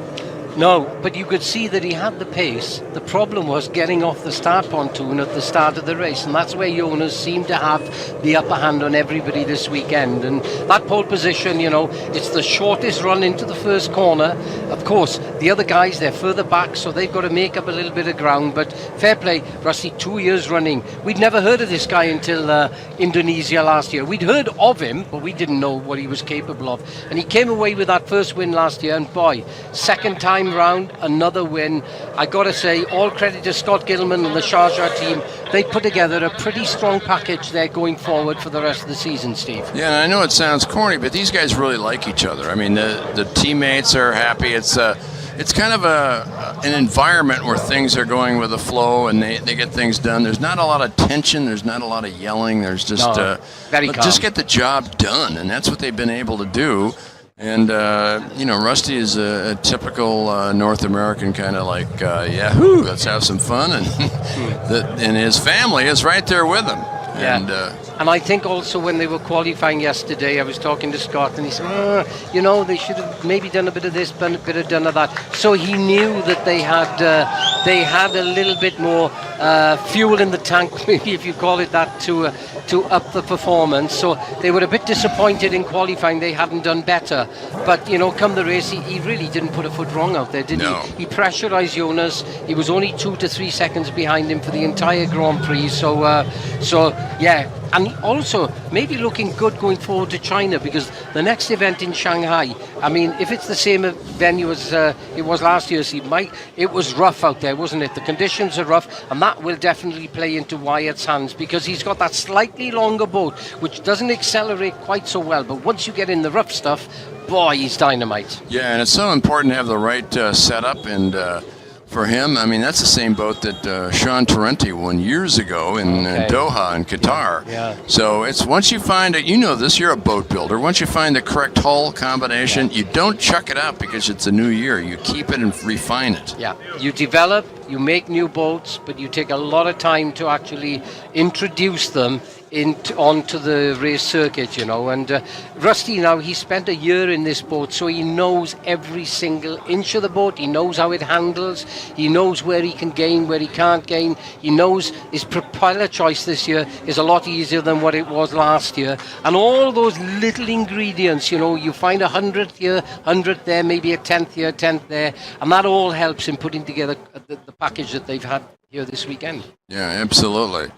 No, but you could see that he had the pace. The problem was getting off the start pontoon at the start of the race, and that's where Jonas seemed to have the upper hand on everybody this weekend. And that pole position, it's the shortest run into the first corner. Of course, the other guys, they're further back, so they've got to make up a little bit of ground. But fair play, Rusty, 2 years running. We'd never heard of this guy until Indonesia last year. We'd heard of him, but we didn't know what he was capable of. And he came away with that first win last year, and boy, second time round, another win. I gotta say, all credit to Scott Gilman and the Sharjah team. They put together a pretty strong package there going forward for the rest of the season, Steve. Yeah, and I know it sounds corny, but these guys really like each other. I mean, the teammates are happy. It's kind of an environment where things are going with the flow, and they get things done. There's not a lot of tension. There's not a lot of yelling. There's just very calm. Just get the job done, and that's what they've been able to do. And, Rusty is a typical North American kind of like, yahoo, let's have some fun. And his family is right there with him. Yeah. And I think also when they were qualifying yesterday, I was talking to Scott, and he said, they should have maybe done a bit of this, a bit of done of that. So he knew that they had a little bit more fuel in the tank, maybe if you call it that, to up the performance. So they were a bit disappointed in qualifying. They hadn't done better. But, come the race, he really didn't put a foot wrong out there, did he? He pressurized Jonas. He was only 2 to 3 seconds behind him for the entire Grand Prix. So yeah. And also, maybe looking good going forward to China, because the next event in Shanghai, I mean, if it's the same venue as it was last year, Steve, Mike, it was rough out there, wasn't it? The conditions are rough, and that will definitely play into Wyatt's hands, because he's got that slightly longer boat, which doesn't accelerate quite so well. But once you get in the rough stuff, boy, he's dynamite. Yeah, and it's so important to have the right setup, and for him, I mean, that's the same boat that Sean Tarenti won years ago in Doha in Qatar. Yeah. So it's once you find it, this, you're a boat builder. Once you find the correct hull combination, you don't chuck it out because it's a new year. You keep it and refine it. Yeah. You develop, you make new boats, but you take a lot of time to actually introduce them onto the race circuit, and Rusty now, he spent a year in this boat, so he knows every single inch of the boat. He knows how it handles. He knows where he can gain, where he can't gain. He knows his propeller choice this year is a lot easier than what it was last year, and all those little ingredients, you find 100th here, 100th there, maybe a 10th here, 10th there, and that all helps in putting together the package that they've had here this weekend. Yeah, absolutely.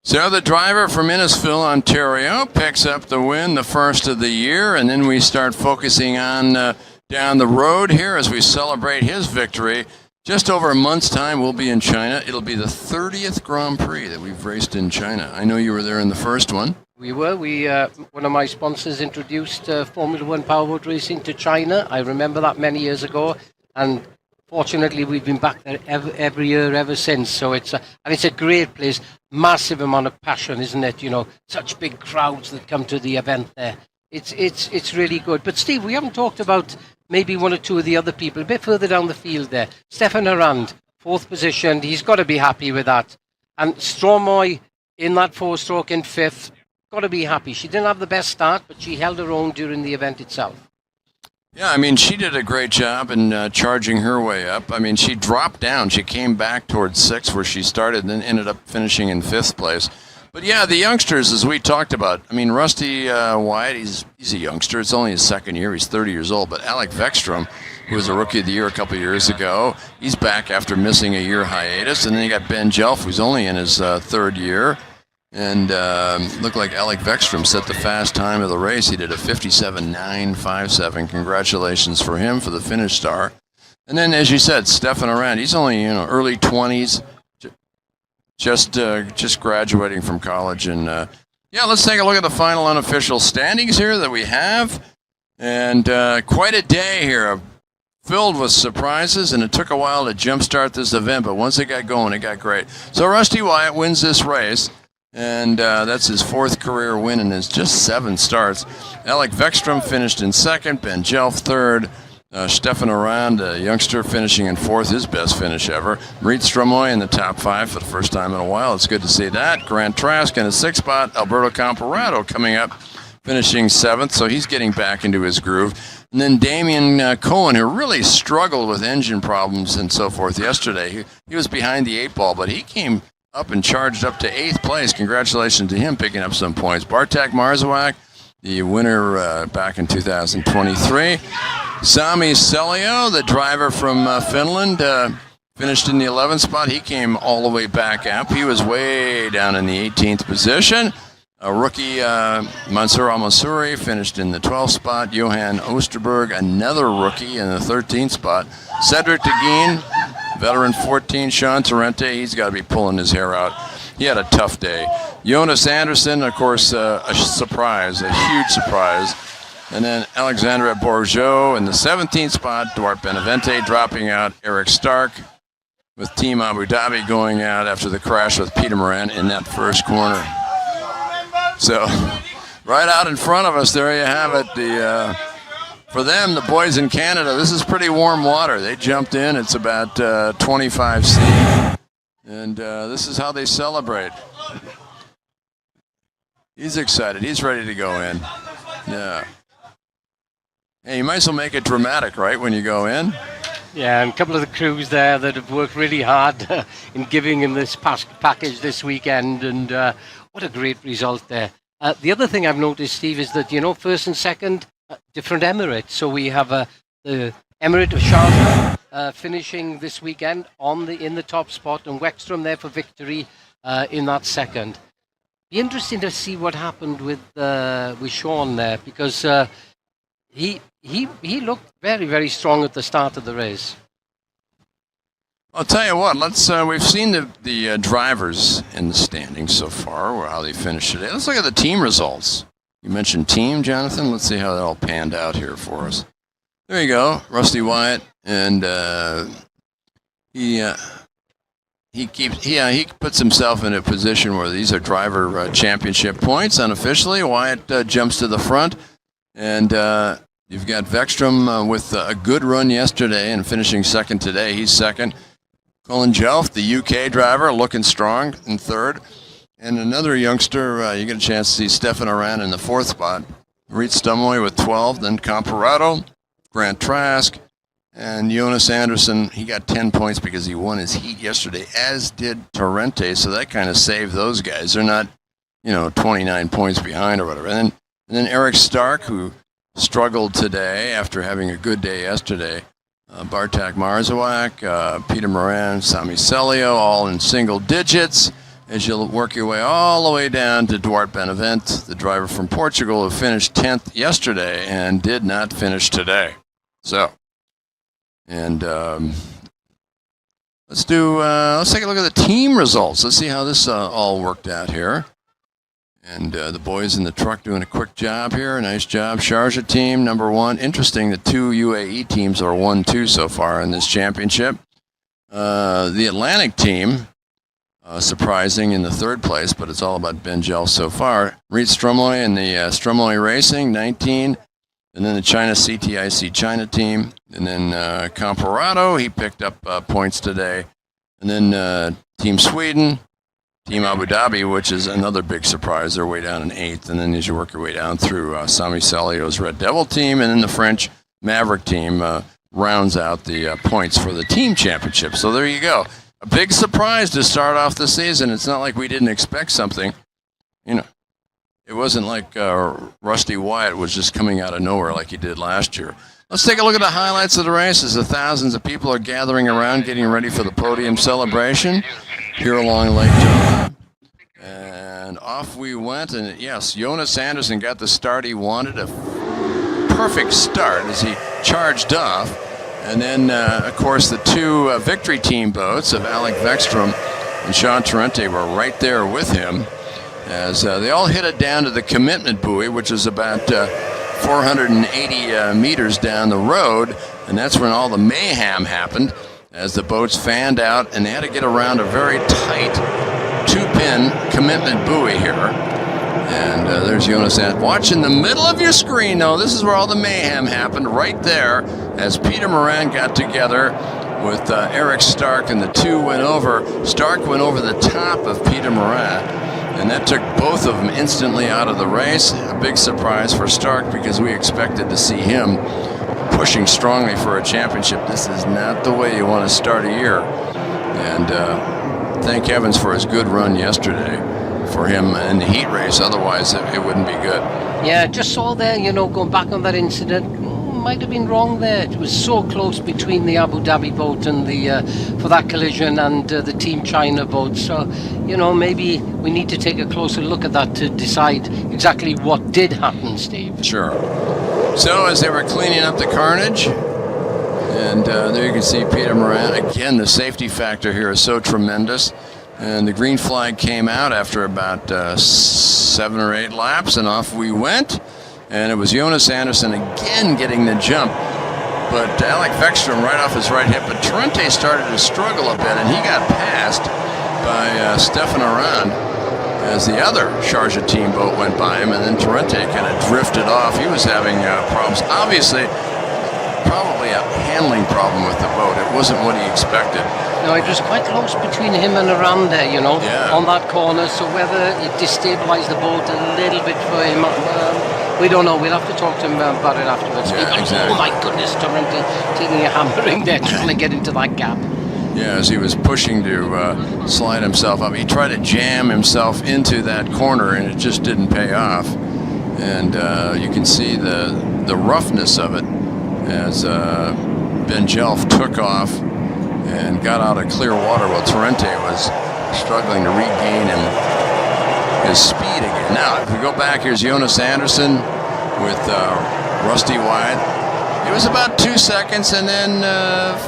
So the driver from Innisfil, Ontario, picks up the win, the first of the year, and then we start focusing on down the road here as we celebrate his victory. Just over a month's time, we'll be in China. It'll be the 30th Grand Prix that we've raced in China. I know you were there in the first one. We were. One of my sponsors introduced Formula One powerboat racing to China. I remember that many years ago, and fortunately, we've been back there every year ever since. So it's a great place. Massive amount of passion, isn't it? Such big crowds that come to the event there. It's really good. But Steve, we haven't talked about maybe one or two of the other people a bit further down the field there. Stefan Arand, 4th position. He's got to be happy with that. And Stromoy in that 4-stroke in 5th. Got to be happy. She didn't have the best start, but she held her own during the event itself. Yeah, I mean, she did a great job in charging her way up. I mean, she dropped down. She came back towards 6th where she started and then ended up finishing in 5th place. But yeah, the youngsters, as we talked about, I mean, Rusty Wyatt, he's a youngster. It's only his second year. He's 30 years old. But Alec Vekstrom, who was a Rookie of the Year a couple of years ago, he's back after missing a year hiatus. And then you got Ben Jelf, who's only in his 3rd year. And looked like Alec Vekstrom set the fast time of the race. He did a 57.957. Congratulations for him for the finish star. And then, as you said, Stefan Arand, he's only early 20s, just graduating from college. And let's take a look at the final unofficial standings here that we have. And quite a day here, filled with surprises, and it took a while to jumpstart this event. But once it got going, it got great. So Rusty Wyatt wins this race. And that's his 4th career win in his just 7 starts. Alec Vekstrom finished in 2nd, Ben Jelf 3rd, Stefan Arand, a youngster, finishing in fourth, his best finish ever. Marit Stromoy in the top five for the first time in a while. It's good to see that. Grant Trask in the sixth spot. Alberto Comparato coming up, finishing seventh, so he's getting back into his groove. And then Damian Cohen, who really struggled with engine problems and so forth yesterday. He was behind the eight ball, but he came up and charged up to eighth place. Congratulations to him picking up some points. Bartek Marzawak, the winner back in 2023. Sami Selio, the driver from Finland, finished in the 11th spot. He came all the way back up. He was way down in the 18th position. A rookie, Mansour Al-Mansouri, finished in the 12th spot. Johan Osterberg, another rookie, in the 13th spot. Cedric Deguin, veteran 14. Sean Torrente, he's got to be pulling his hair out. He had a tough day. Jonas Anderson, of course, a surprise, a huge surprise. And then Alexandra Bourgeot in the 17th spot. Duarte Benavente dropping out. Eric Stark with Team Abu Dhabi going out after the crash with Peter Moran in that first corner. So, right out in front of us, there you have it. For them, the boys in Canada, this is pretty warm water. They jumped in. It's about 25 C. And this is how they celebrate. He's excited. He's ready to go in. Yeah. Hey, you might as well make it dramatic, right, when you go in? Yeah, and a couple of the crews there that have worked really hard in giving him this package this weekend, and what a great result there. The other thing I've noticed, Steve, is that, first and second, different Emirates. So we have the Emirate of Sharjah finishing this weekend in the top spot, and Wexstrom there for victory in that second. Be interesting to see what happened with Sean there, because he looked very, very strong at the start of the race. I'll tell you what. We've seen the drivers in the standings so far, or how they finished today. Let's look at the team results. You mentioned team, Jonathan. Let's see how that all panned out here for us. There you go, Rusty Wyatt, and he puts himself in a position where these are driver championship points unofficially. Wyatt jumps to the front, and you've got Vekstrom with a good run yesterday and finishing second today. He's second. Colin Jelf, the UK driver, looking strong in third. And another youngster, you get a chance to see Stefan Aran in the fourth spot. Marit Stromoy with 12, then Comparato, Grant Trask, and Jonas Anderson. He got 10 points because he won his heat yesterday, as did Torrente, so that kind of saved those guys. They're not, 29 points behind or whatever. And then Eric Stark, who struggled today after having a good day yesterday. Bartek Marzawak, Peter Moran, Sami Selio, all in single digits, as you'll work your way all the way down to Duarte Benavente, the driver from Portugal, who finished 10th yesterday and did not finish today. So, and let's take a look at the team results. Let's see how this all worked out here. And the boys in the truck doing a quick job here. Nice job. Sharjah team, number one. Interesting, the two UAE teams are 1-2 so far in this championship. The Atlantic team, surprising in the third place, but it's all about Ben Jelf so far. Marit Stromoy and the Stromoy Racing, 19. And then the China CTIC China team. And then Comparato, he picked up points today. And then Team Sweden. Team Abu Dhabi, which is another big surprise. They're way down in 8th. And then as you work your way down through Sami Selio's Red Devil team, and then the French Maverick team rounds out the points for the team championship. So there you go. A big surprise to start off the season. It's not like we didn't expect something. It wasn't like Rusty Wyatt was just coming out of nowhere like he did last year. Let's take a look at the highlights of the race as the thousands of people are gathering around getting ready for the podium celebration here along Lake Toba. And off we went, and yes, Jonas Anderson got the start he wanted, a perfect start as he charged off. And then, of course, the two victory team boats of Alec Vekstrom and Sean Torrente were right there with him as they all hit it down to the commitment buoy, which is about 480 meters down the road, and that's when all the mayhem happened as the boats fanned out, and they had to get around a very tight two-pin commitment buoy here. And there's Jonas. Watch in the middle of your screen, though. This is where all the mayhem happened, right there, as Peter Moran got together with Eric Stark, and the two went over. Stark went over the top of Peter Moran, and that took both of them instantly out of the race. A big surprise for Stark, because we expected to see him pushing strongly for a championship. This is not the way you want to start a year. And thank heavens for his good run yesterday for him in the heat race. Otherwise, it wouldn't be good. Yeah, just saw there, going back on that incident, might have been wrong there. It was so close between the Abu Dhabi boat and for that collision and the Team China boat. So, maybe we need to take a closer look at that to decide exactly what did happen, Steve. Sure. So as they were cleaning up the carnage, and there you can see Peter Moran. Again, the safety factor here is so tremendous. And the green flag came out after about 7 or 8 laps, and off we went. And it was Jonas Andersson again getting the jump. But Alec Vekstrom right off his right hip. But Trente started to struggle a bit, and he got passed by Stefan Aran as the other Sharjah team boat went by him, and then Trente kind of drifted off. He was having problems. Obviously, probably a handling problem with the boat. It wasn't what he expected. No, it was quite close between him and around there, on that corner. So whether it destabilized the boat a little bit for him, we don't know. We'll have to talk to him about it afterwards. Yeah, exactly. Oh my goodness, Torrente taking a hammering there, trying to get into that gap. Yeah, as he was pushing to slide himself up, he tried to jam himself into that corner, and it just didn't pay off. And you can see the roughness of it as Ben Jelf took off and got out of clear water while Torrente was struggling to regain his speed again. Now, if we go back, here's Jonas Andersson with Rusty Wyatt. It was about 2 seconds, and then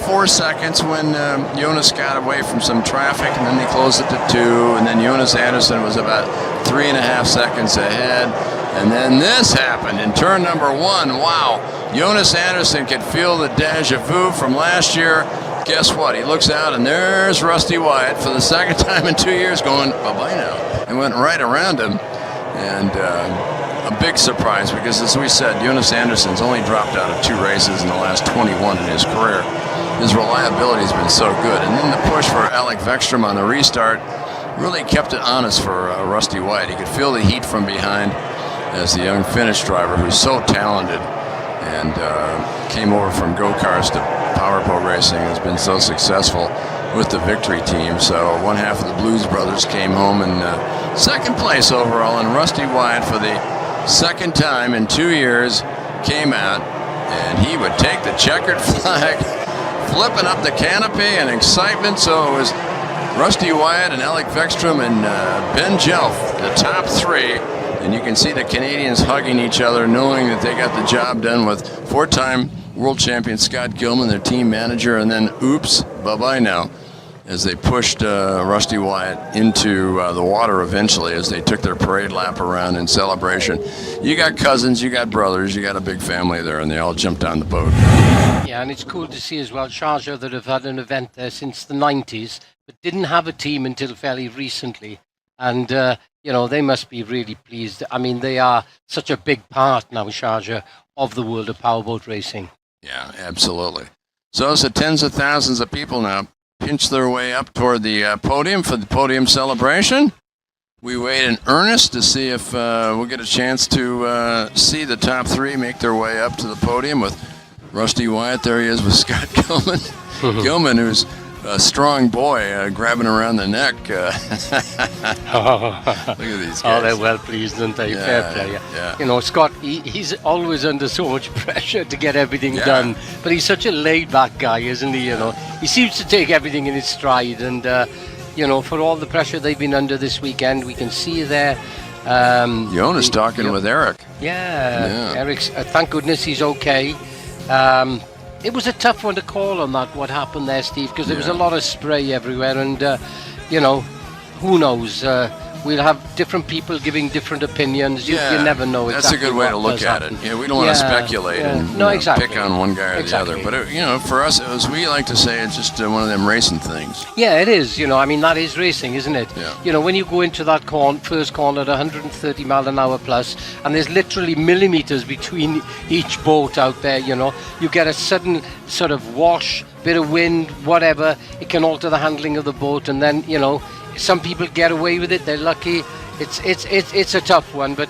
4 seconds when Jonas got away from some traffic, and then they closed it to 2, and then Jonas Andersson was about 3.5 seconds ahead. And then this happened in turn number 1. Wow, Jonas Andersson could feel the deja vu from last year. Guess what? He looks out, and there's Rusty Wyatt for the second time in 2 years going, bye-bye now. And went right around him. And a big surprise, because as we said, Jonas Andersson's only dropped out of 2 races in the last 21 in his career. His reliability has been so good. And then the push for Alec Vekstrom on the restart really kept it honest for Rusty Wyatt. He could feel the heat from behind as the young Finnish driver, who's so talented and came over from go-karts to powerboat racing, has been so successful with the victory team. So one half of the Blues brothers came home in second place overall, and Rusty Wyatt, for the second time in 2 years, came out, and he would take the checkered flag, flipping up the canopy in excitement. So it was Rusty Wyatt and Alec Vekstrom and Ben Jelf, the top 3. And you can see the Canadians hugging each other, knowing that they got the job done with 4-time world champion Scott Gilman, their team manager, and then oops, bye-bye now, as they pushed Rusty Wyatt into the water eventually as they took their parade lap around in celebration. You got cousins, you got brothers, you got a big family there, and they all jumped on the boat. Yeah, and it's cool to see as well Sharjah that have had an event there since the 90s, but didn't have a team until fairly recently. And, they must be really pleased. I mean, they are such a big part now, Sharjah, of the world of powerboat racing. Yeah, absolutely. So tens of thousands of people now pinch their way up toward the podium for the podium celebration. We wait in earnest to see if we'll get a chance to see the top 3 make their way up to the podium with Rusty Wyatt. There he is with Scott Gilman. Gilman, who's a strong boy, grabbing around the neck. Look at these guys. Oh, they're well pleased, aren't they? Fair play. Yeah. Scott, he's always under so much pressure to get everything done, but he's such a laid-back guy, isn't he? He seems to take everything in his stride, and for all the pressure they've been under this weekend, we can see there. Jonas talking with Eric. Yeah. Eric's. Thank goodness he's okay. It was a tough one to call on that, what happened there, Steve, because there was a lot of spray everywhere, and, who knows? we'll have different people giving different opinions. You never know exactly. That's a good way to look at it. Yeah, we don't want to speculate and pick on one guy or the other. But for us, we like to say it's just one of them racing things. Yeah, it is. I mean, that is racing, isn't it? Yeah. When you go into that first corner at 130 mile an hour plus, and there's literally millimeters between each boat out there. You get a sudden sort of wash, bit of wind, whatever. It can alter the handling of the boat, and then some people get away with it. They're lucky. It's a tough one, but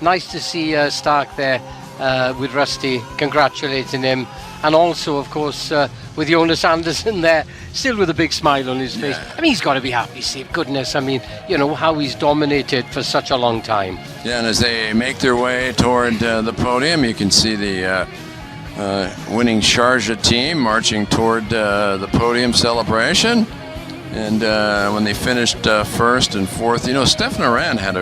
nice to see Stark there with Rusty, congratulating him, and also, of course, with Jonas Anderson there, still with a big smile on his face. Yeah. I mean, he's got to be happy, Steve. Goodness, I mean, how he's dominated for such a long time. Yeah, and as they make their way toward the podium, you can see the winning Sharjah team marching toward the podium celebration. And when they finished first and fourth, Stefan Aran had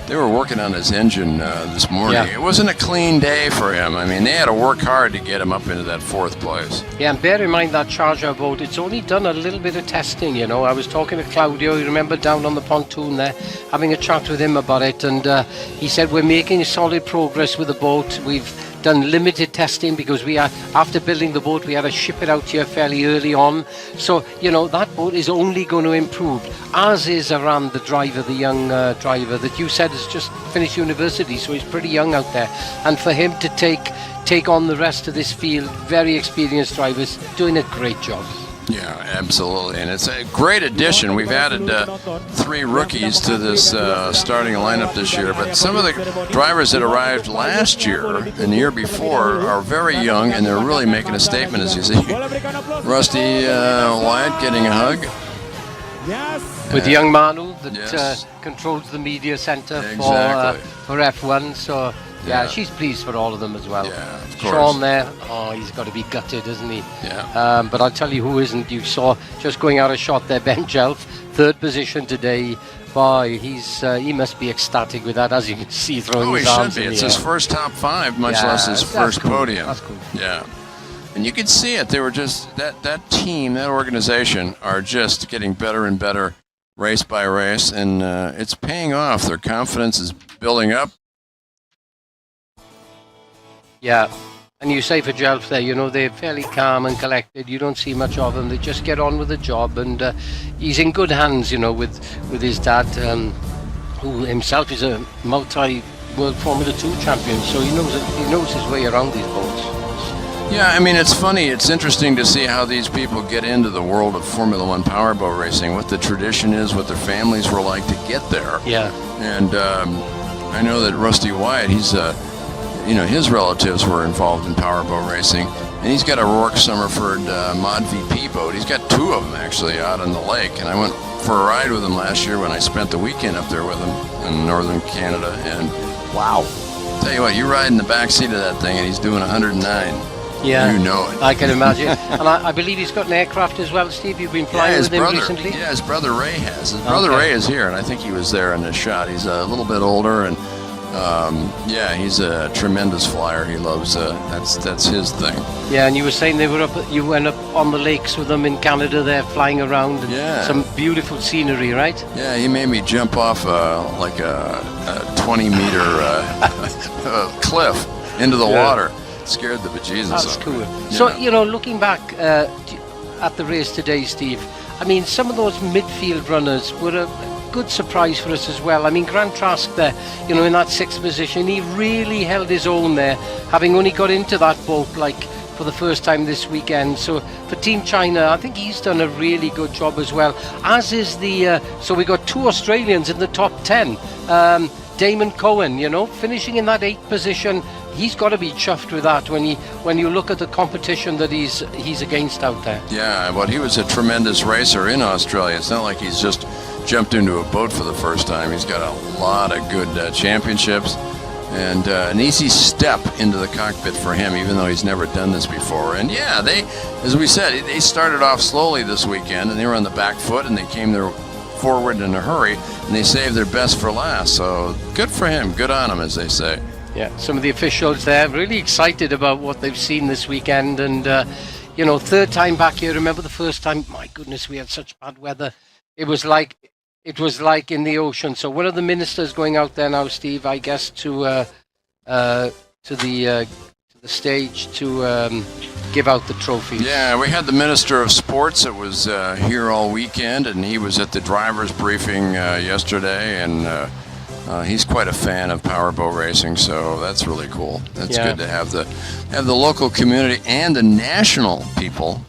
they were working on his engine this morning. Yeah. It wasn't a clean day for him. I mean, they had to work hard to get him up into that fourth place. Yeah, and bear in mind that Sharjah boat, it's only done a little bit of testing, I was talking to Claudio, you remember, down on the pontoon there, having a chat with him about it, and he said we're making solid progress with the boat. We've done limited testing because after building the boat, we had to ship it out here fairly early on. So, that boat is only going to improve, as is Aran, the young driver that you said has just finished university, so he's pretty young out there. And for him to take on the rest of this field, very experienced drivers, doing a great job. Yeah, absolutely. And it's a great addition. We've added 3 rookies to this starting lineup this year, but some of the drivers that arrived last year and the year before are very young, and they're really making a statement, as you see. Rusty Wyatt getting a hug. With young Manu that controls the media center for F1, so... Yeah, she's pleased for all of them as well. Yeah, of course. Sean there, he's got to be gutted, isn't he? Yeah. But I'll tell you who isn't. You saw, just going out of shot there, Ben Jelf, 3rd position today. Boy, he must be ecstatic with that, as you can see, throwing his arms in the air. It's his first top 5, much less his first podium. That's cool. Yeah. And you can see it. They were just, that team, that organization are just getting better and better race by race, and it's paying off. Their confidence is building up. Yeah, and you say for Jelf there, they're fairly calm and collected. You don't see much of them. They just get on with the job, and he's in good hands, with his dad, who himself is a multi-world Formula 2 champion, so he knows his way around these boats. Yeah, I mean, it's funny. It's interesting to see how these people get into the world of Formula 1 powerboat racing, what the tradition is, what their families were like to get there. Yeah. And I know that Rusty Wyatt, he's... his relatives were involved in powerboat racing, and he's got a Rourke Summerford Mod VP boat. He's got 2 of them actually out on the lake, and I went for a ride with him last year when I spent the weekend up there with him in northern Canada. And wow, tell you what, you ride in the back seat of that thing, and he's doing 109. Yeah, you know it. I can imagine. And I believe he's got an aircraft as well, Steve. You've been flying with him recently. Yeah, his brother Ray has. His brother Ray is here, and I think he was there in the shot. He's a little bit older, and he's a tremendous flyer. He loves that's his thing. Yeah, and you were saying you went up on the lakes with them in Canada there, flying around, and some beautiful scenery, right? Yeah, he made me jump off like a 20-meter cliff into the water. It scared the bejesus out of me. That's cool. Yeah. So, looking back at the race today, Steve, I mean, some of those midfield runners were a good surprise for us as well. I mean, Grant Trask there, in that 6th position, he really held his own there, having only got into that boat for the first time this weekend. So for Team China, I think he's done a really good job as well, as is so we got 2 Australians in the top 10. Damon Cohen, finishing in that 8th position. He's got to be chuffed with that when you look at the competition that he's against out there. Yeah, but he was a tremendous racer in Australia. It's not like he's just jumped into a boat for the first time. He's got a lot of good championships, and an easy step into the cockpit for him, even though he's never done this before. And yeah, as we said, they started off slowly this weekend, and they were on the back foot, and they came there forward in a hurry, and they saved their best for last. So good for him, good on him, as they say. Yeah, some of the officials there really excited about what they've seen this weekend, and 3rd time back here. Remember the first time? My goodness, we had such bad weather. It was like it was like in the ocean. So one of the ministers going out there now, Steve, I guess, to the stage to give out the trophies. Yeah, we had the Minister of Sports that was here all weekend, and he was at the drivers' briefing yesterday, and he's quite a fan of powerboat racing, so that's really cool. That's good to have the local community and the national people.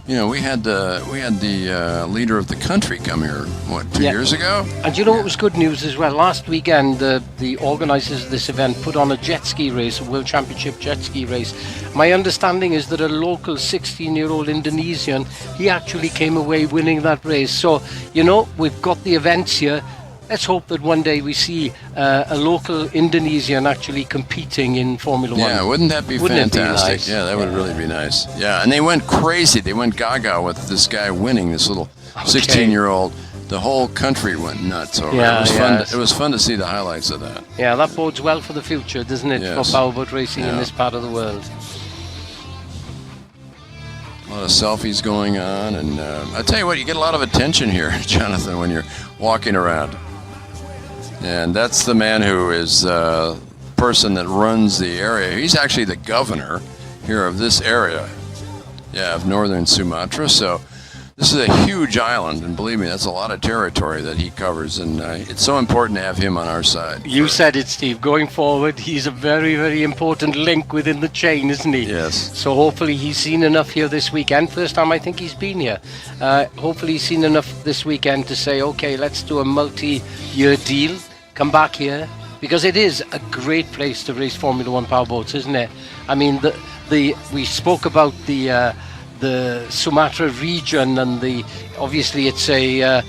You know, we had the leader of the country come here, what, 2 years ago? And you know what was good news as well? Last weekend, the organisers of this event put on a jet ski race, a World Championship jet ski race. My understanding is that a local 16-year-old Indonesian, he actually came away winning that race. So, you know, we've got the events here. Let's hope that one day we see a local Indonesian actually competing in Formula One. Yeah, wouldn't that be fantastic? Nice? Yeah, that would really be nice. Yeah, and they went crazy. They went gaga with this guy winning, this little 16-year-old. The whole country went nuts over it. It was fun to see the highlights of that. Yeah, that bodes well for the future, doesn't it, for powerboat racing in this part of the world. A lot of selfies going on, and I tell you what, you get a lot of attention here, Jonathan, when you're walking around. And that's the man who is the person that runs the area. He's actually the governor here of this area, of northern Sumatra. So this is a huge island, and believe me, that's a lot of territory that he covers, and it's so important to have him on our side. You said it, Steve. Going forward, he's a very, very important link within the chain, isn't he? Yes. So hopefully he's seen enough here this weekend. First time I think he's been here. Hopefully he's seen enough this weekend to say, okay, let's do a multi-year deal. Come back here, because it is a great place to race Formula One powerboats, isn't it? I mean, we spoke about the Sumatra region, and obviously it's a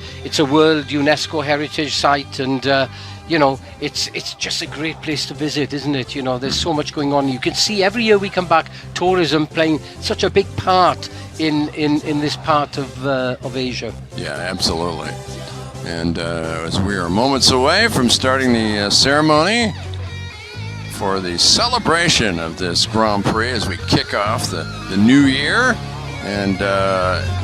World UNESCO Heritage Site, and you know, it's just a great place to visit, isn't it? You know, there's so much going on. You can see every year we come back, tourism playing such a big part in this part of Asia. Yeah, absolutely. And as we are moments away from starting the ceremony for the celebration of this Grand Prix as we kick off the new year, and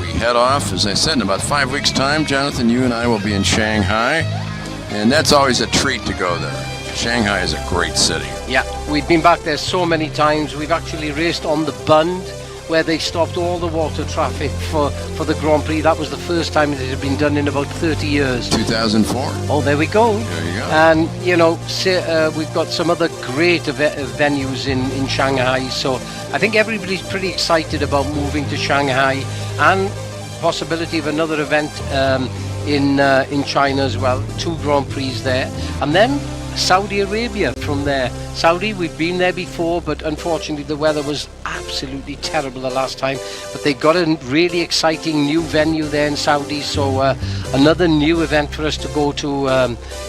we head off, as I said, in about 5 weeks' time. Jonathan, you and I will be in Shanghai, and that's always a treat to go there. Shanghai is a great city. Yeah, we've been back there so many times. We've actually raced on the Bund, where they stopped all the water traffic for the Grand Prix. That was the first time it had been done in about 30 years. 2004. Oh, there we go. There you go. And, you know, we've got some other great venues in Shanghai. So I think everybody's pretty excited about moving to Shanghai, and possibility of another event in China as well. 2 Grand Prix there. And then Saudi Arabia from there. Saudi, we've been there before, but unfortunately the weather was absolutely terrible the last time. But they got a really exciting new venue there in Saudi, so another new event for us to go to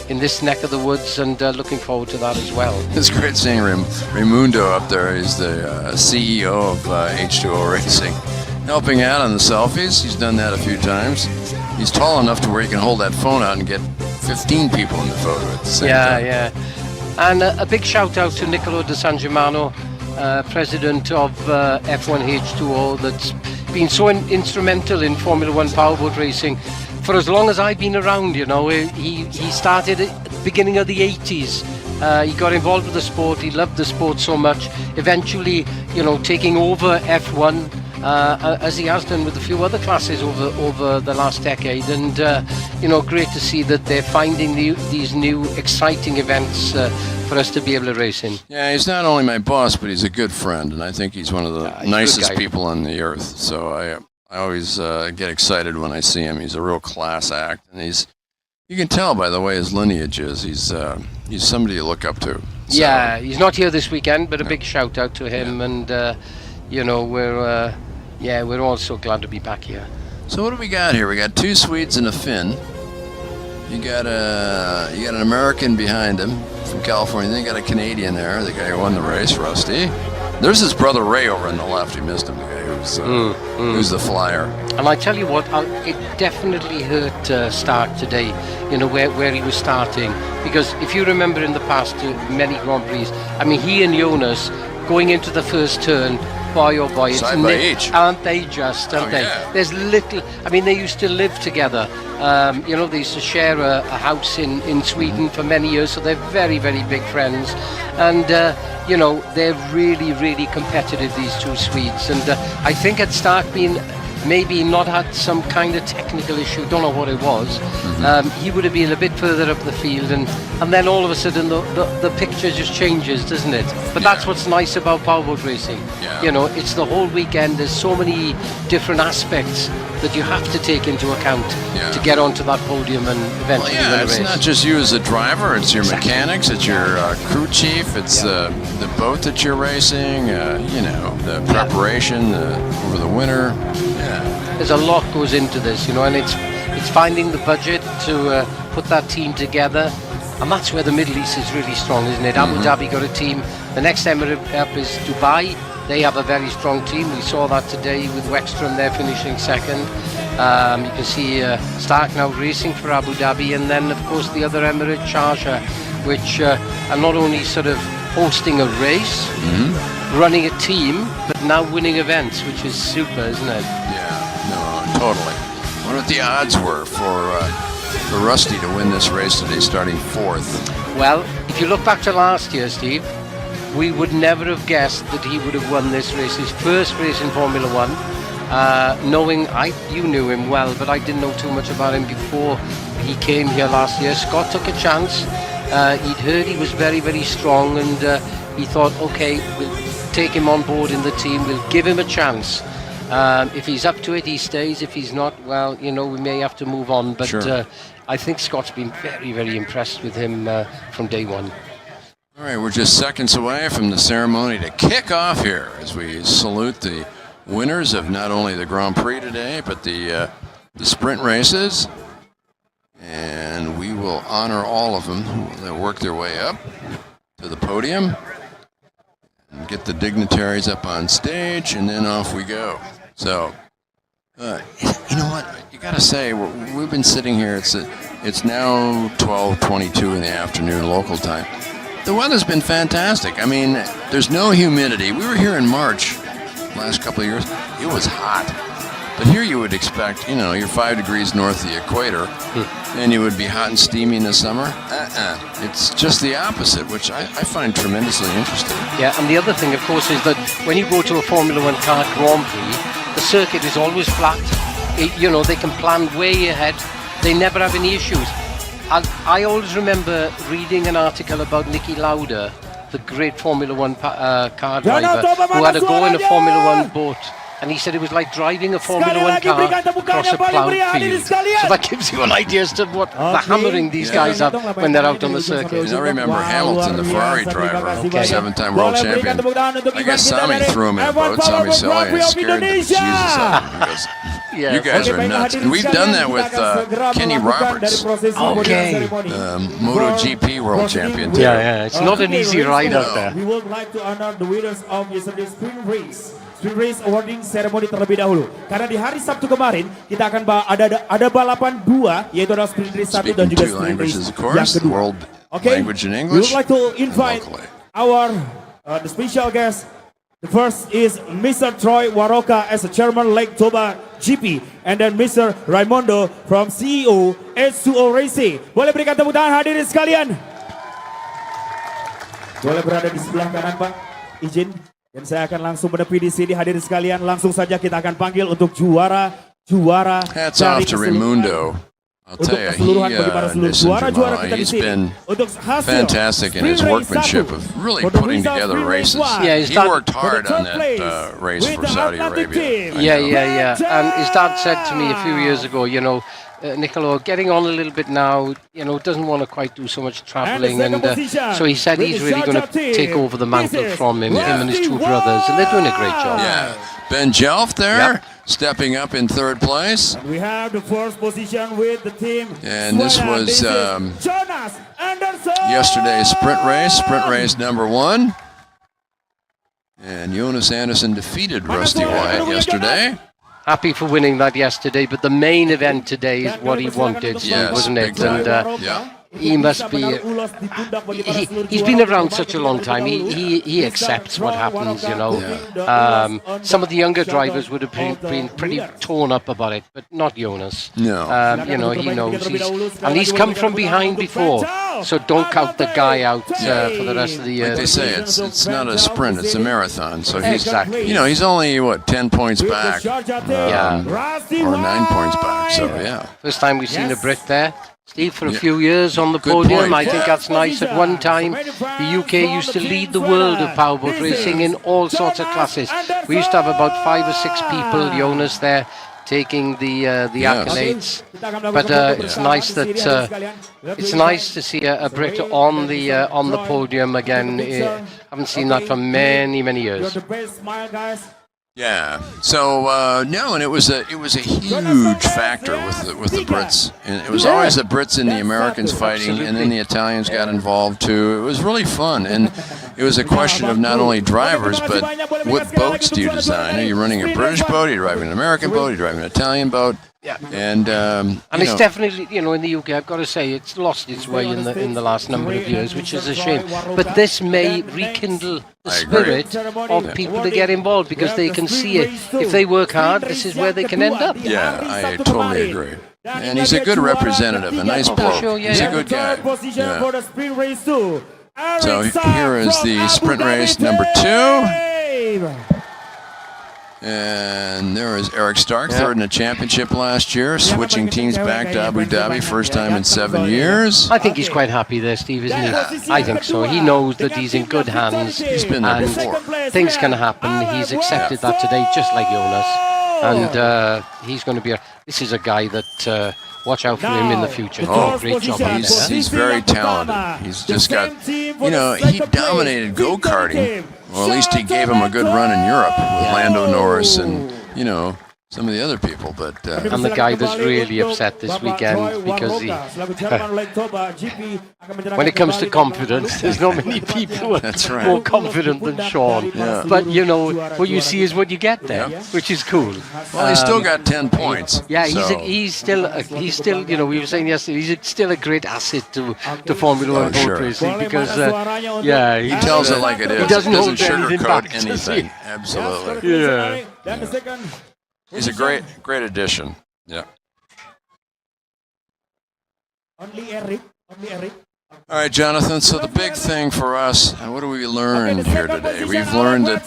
in this neck of the woods, and looking forward to that as well. It's great seeing Raimundo up there. He's the CEO of H2O Racing, helping out on the selfies. He's done that a few times. He's tall enough to where he can hold that phone out and get 15 people in the photo at the same time. Yeah. And a big shout out to Niccolo De San Germano, president of F1 H2O, that's been so instrumental in Formula One powerboat racing for as long as I've been around. You know, he started at the beginning of the 80s. He got involved with the sport. He loved the sport so much. Eventually, you know, taking over F1. As he has done with a few other classes over the last decade, and you know, great to see that they're finding these new exciting events for us to be able to race in. Yeah, he's not only my boss, but he's a good friend, and I think he's one of the nicest people on the earth. So I always get excited when I see him. He's a real class act, and you can tell by the way his lineage is. He's somebody to look up to. So. Yeah, he's not here this weekend, but a big shout out to him, and you know, we're all so glad to be back here. So what do we got here? We got 2 Swedes and a Finn. You got an American behind him from California. Then you got a Canadian there, the guy who won the race, Rusty. There's his brother Ray over on the left. He missed him, the guy who's the flyer. And I tell you what, it definitely hurt Stark today, you know, where he was starting. Because if you remember in the past, many Grand Prix, I mean, he and Jonas, going into the first turn, boy, oh boy, it's Side by each. aren't they just? Aren't they? Yeah. There's little. I mean, they used to live together. You know, they used to share a house in Sweden for many years, so they're very, very big friends. And you know, they're really, really competitive, these two Swedes. And I think had Stark been maybe not had some kind of technical issue, don't know what it was, he would have been a bit further up the field, and then all of a sudden the picture just changes, doesn't it? But that's what's nice about powerboat racing. Yeah. You know, it's the whole weekend. There's so many different aspects that you have to take into account to get onto that podium and eventually win a it's race. not just you as a driver, it's your mechanics, it's your crew chief, it's the boat that you're racing, you know, the preparation over the winter. There's a lot goes into this, you know, and it's finding the budget to put that team together, and that's where the Middle East is really strong, isn't it? Abu Dhabi got a team. The next emirate up is Dubai. They have a very strong team. We saw that today with Wexstrom. They're finishing second. You can see Stark now racing for Abu Dhabi, and then of course the other emirate, Sharjah, which are not only sort of hosting a race, running a team, but now winning events, which is super, isn't it? No, totally. I wonder what the odds were for Rusty to win this race today, starting fourth. Well, if you look back to last year, Steve, we would never have guessed that he would have won this race, his first race in Formula One. Knowing you knew him well, but I didn't know too much about him before he came here last year. Scott took a chance. He'd heard he was very, very strong, and he thought, okay, we'll take him on board in the team. We'll give him a chance. If he's up to it, he stays. If he's not, well, you know, we may have to move on. But I think Scott's been very, very impressed with him from day one. All right, we're just seconds away from the ceremony to kick off here as we salute the winners of not only the Grand Prix today, but the sprint races. And we will honor all of them that work their way up to the podium and get the dignitaries up on stage, and then off we go. So, you know what? You got to say, we've been sitting here. It's now 12:22 in the afternoon local time. The weather's been fantastic. I mean, there's no humidity. We were here in March last couple of years. It was hot. But here you would expect, you know, you're 5 degrees north of the equator, and you would be hot and steamy in the summer. It's just the opposite, which I find tremendously interesting. Yeah, and the other thing, of course, is that when you go to a Formula One car Grand Prix, the circuit is always flat. You know, they can plan way ahead. They never have any issues. And I always remember reading an article about Niki Lauda, the great Formula One car driver, who had to go in a Formula One boat. And he said it was like driving a Formula One car across a plowed field. So that gives you an idea as to what the hammering these guys have when they're out on the circuit. And I remember Hamilton, the Ferrari driver, 7-time world champion. I guess Sami threw him in a boat. Sami Sellier scared the Jesus out of him. He goes, you guys are nuts. And we've done that with Kenny Roberts. Okay. MotoGP world champion. Too. Yeah, it's not an easy ride out there. We would like to honor the winners of yesterday's sprint race awarding ceremony terlebih dahulu. Karena di hari Sabtu kemarin kita akan ada balapan dua, yaitu adalah sprint race 1 dan juga sprint race yang kedua. Okay, we would like to invite our the special guest. The first is Mr. Troy Waroka as the chairman Lake Toba GP, and then Mr. Raimondo from CEO S2O Racing. Boleh berikan tepuk tangan hadirin sekalian. Boleh berada di sebelah kanan, Pak. Izin. Dan saya akan langsung menepi di sini, hadirin sekalian. Langsung saja kita akan panggil untuk juara Hats off to Raimundo. I'll tell you, he's been fantastic in his workmanship of really putting together races. Yeah, he worked hard on that race for Saudi Arabia. Yeah. And his dad said to me a few years ago, you know, Niccolo, getting on a little bit now, you know, doesn't want to quite do so much traveling, and so he said he's really going to take over the mantle from him and his two brothers, and they're doing a great job. Yeah, Ben Jelf there, stepping up in third place. And we have the first position with the team. And this was yesterday's sprint race number 1. And Jonas Anderson defeated Rusty Wyatt yesterday. Happy for winning that yesterday, but the main event today is what he wanted, wasn't it? And He must be. He's been around such a long time. He accepts what happens, you know. Some of the younger drivers would have been pretty torn up about it, but not Jonas. No. You know, he knows. He's come from behind before, so don't count the guy out for the rest of the year. Like they say, it's not a sprint, it's a marathon. So he's, you know, he's only, what, 10 points back? Or 9 points back, so yeah. First time we've seen a Brit there. Steve, for a few years on the podium. I think that's nice. At one time, the UK used to lead the world of powerboat racing in all sorts of classes. We used to have about 5 or 6 people, Jonas, there, taking the accolades. But it's nice that it's nice to see a Brit on the podium again. Haven't seen that for many years. Yeah. So no, and it was a huge factor with the Brits, and it was always the Brits and the Americans fighting, and then the Italians got involved too. It was really fun, and it was a question of not only drivers, but what boats do you design? Are you running a British boat? Are you driving an American boat? Are you driving an Italian boat? Yeah. And it's definitely, you know, in the UK, I've got to say, it's lost its way in the last number of years, which is a shame. But this may rekindle the spirit of people to get involved, because they can see it. If they work hard, this is where they can end up. Yeah, I totally agree. And he's a good representative, a nice bloke. He's a good guy. Yeah. So here is the sprint race number 2. And there is Eric Stark, third in the championship last year, switching teams back to Abu Dhabi, first time in 7 years. I think he's quite happy there, Steve, isn't he? I think so. He knows that he's in good hands. He's been there before. Things can happen. He's accepted that today, just like Jonas. And he's going to be this is a guy that watch out for him in the future. Great job. He's very talented. He's just got, you know, he dominated go-karting. Well, at least he gave him a good run in Europe with Lando Norris and, you know, some of the other people. But and the guy that's really upset this weekend, because he, when it comes to confidence, there's not many people who are more confident than Sean. Yeah. But, you know, what you see is what you get there, which is cool. Well, he's still got 10 points. Yeah, so. he's still, you know, we were saying yesterday, he's still a great asset to Formula 1 boat racing, because, he tells it like it is. He doesn't sugarcoat anything. Absolutely. Yeah. He's a great addition. Yeah. Only Eric. All right, Jonathan, so the big thing for us, what do we learn here today? We've learned that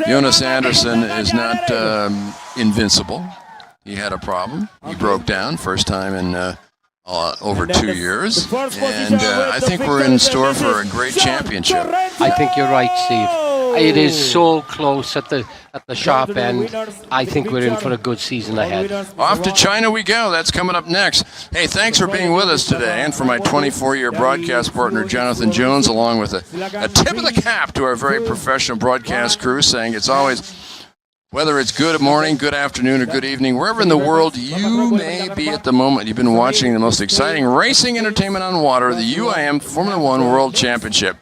Jonas Andersson is not invincible. He had a problem. He broke down, first time in over 2 years. And I think we're in store for a great championship. I think you're right, Steve. It is so close at the sharp end. I think we're in for a good season ahead. Off to China we go. That's coming up next. Hey, thanks for being with us today, and for my 24-year broadcast partner, Jonathan Jones, along with a tip of the cap to our very professional broadcast crew, saying it's always, whether it's good morning, good afternoon, or good evening, wherever in the world you may be at the moment, you've been watching the most exciting racing entertainment on water, the UIM Formula 1 World Championship.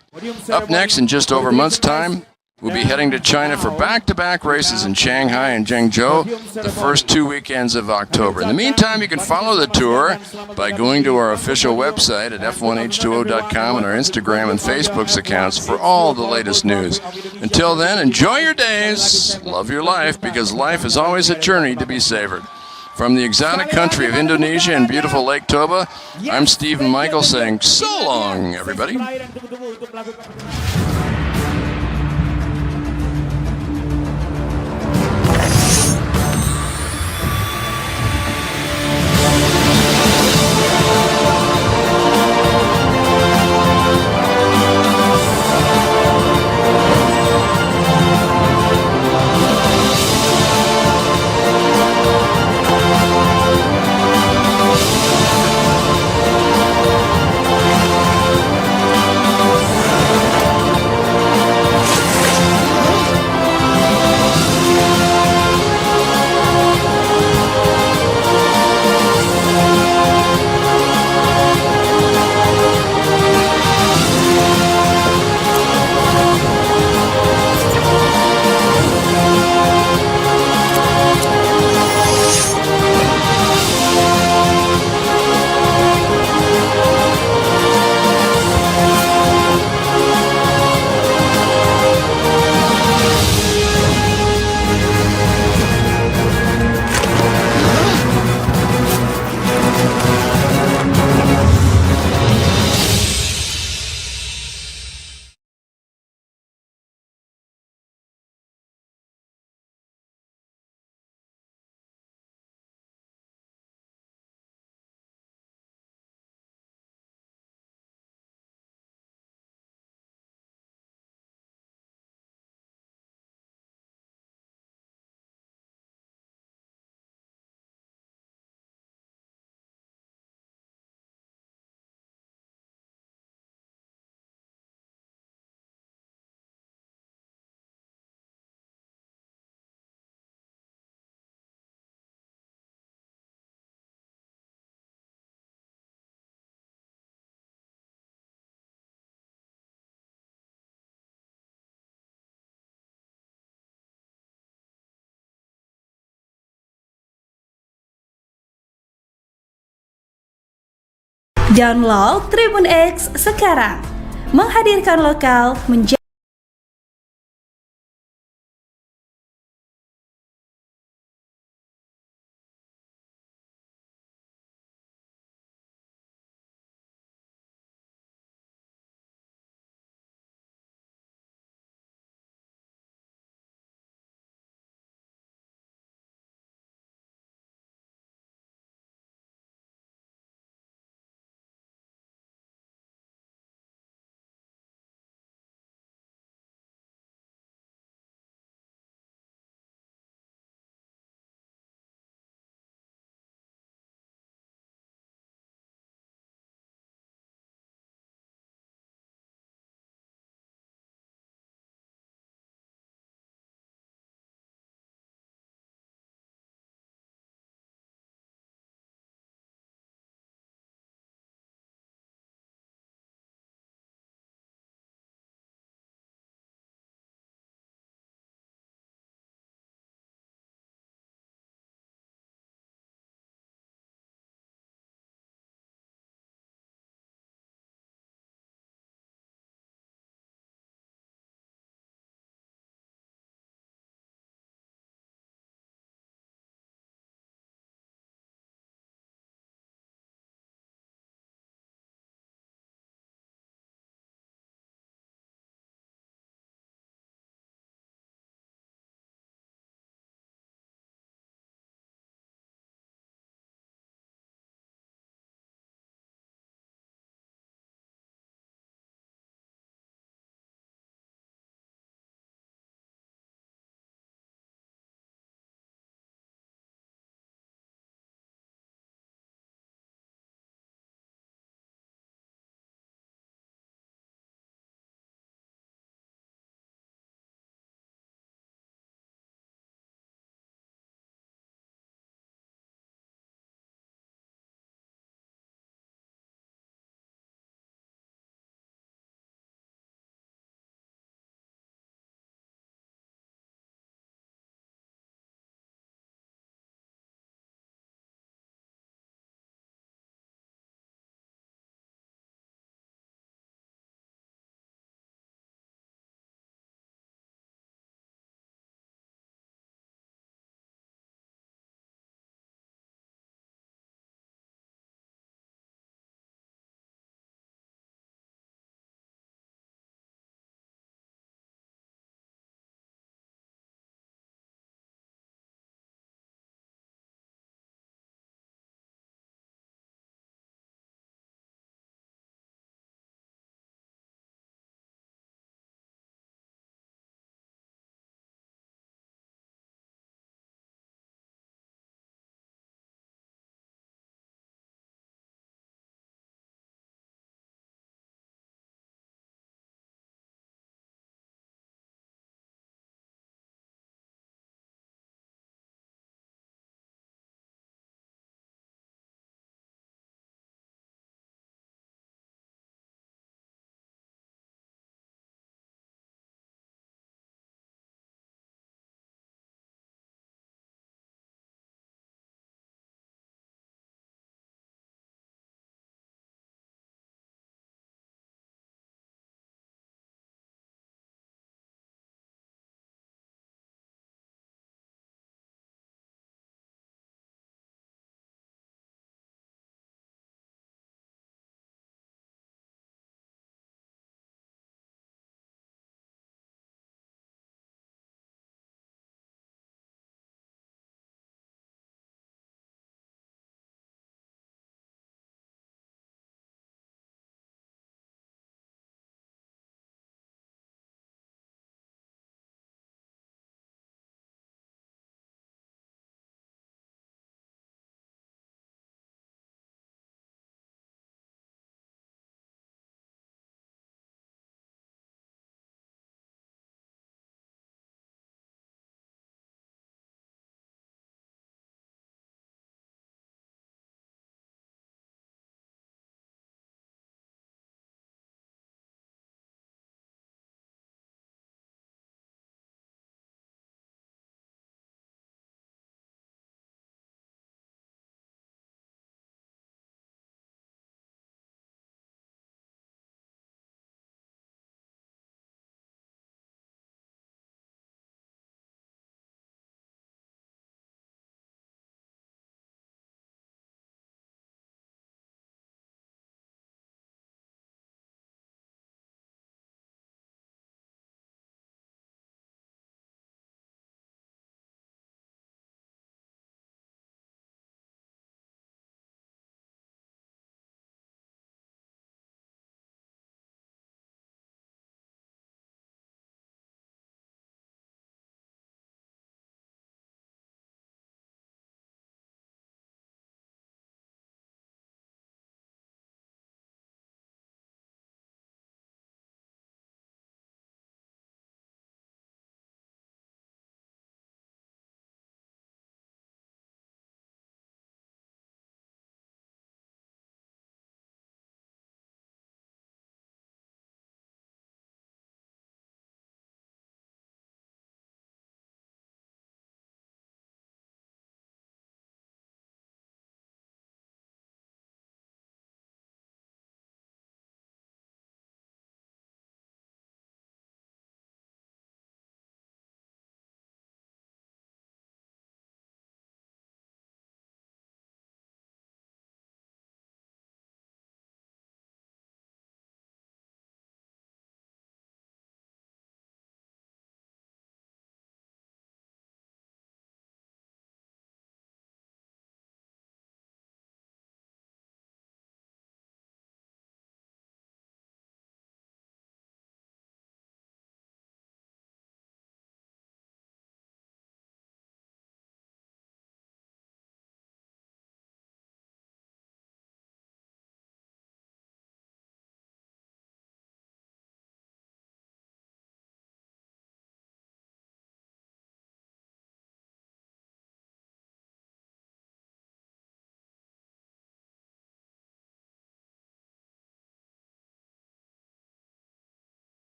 Up next, in just over a month's time, we'll be heading to China for back-to-back races in Shanghai and Zhengzhou the first 2 weekends of October. In the meantime, you can follow the tour by going to our official website at f1h2o.com and our Instagram and Facebook's accounts for all the latest news. Until then, enjoy your days, love your life, because life is always a journey to be savored. From the exotic country of Indonesia and beautiful Lake Toba, I'm Stephen Michael saying so long, everybody. Download Tribun X sekarang. Menghadirkan lokal menjadi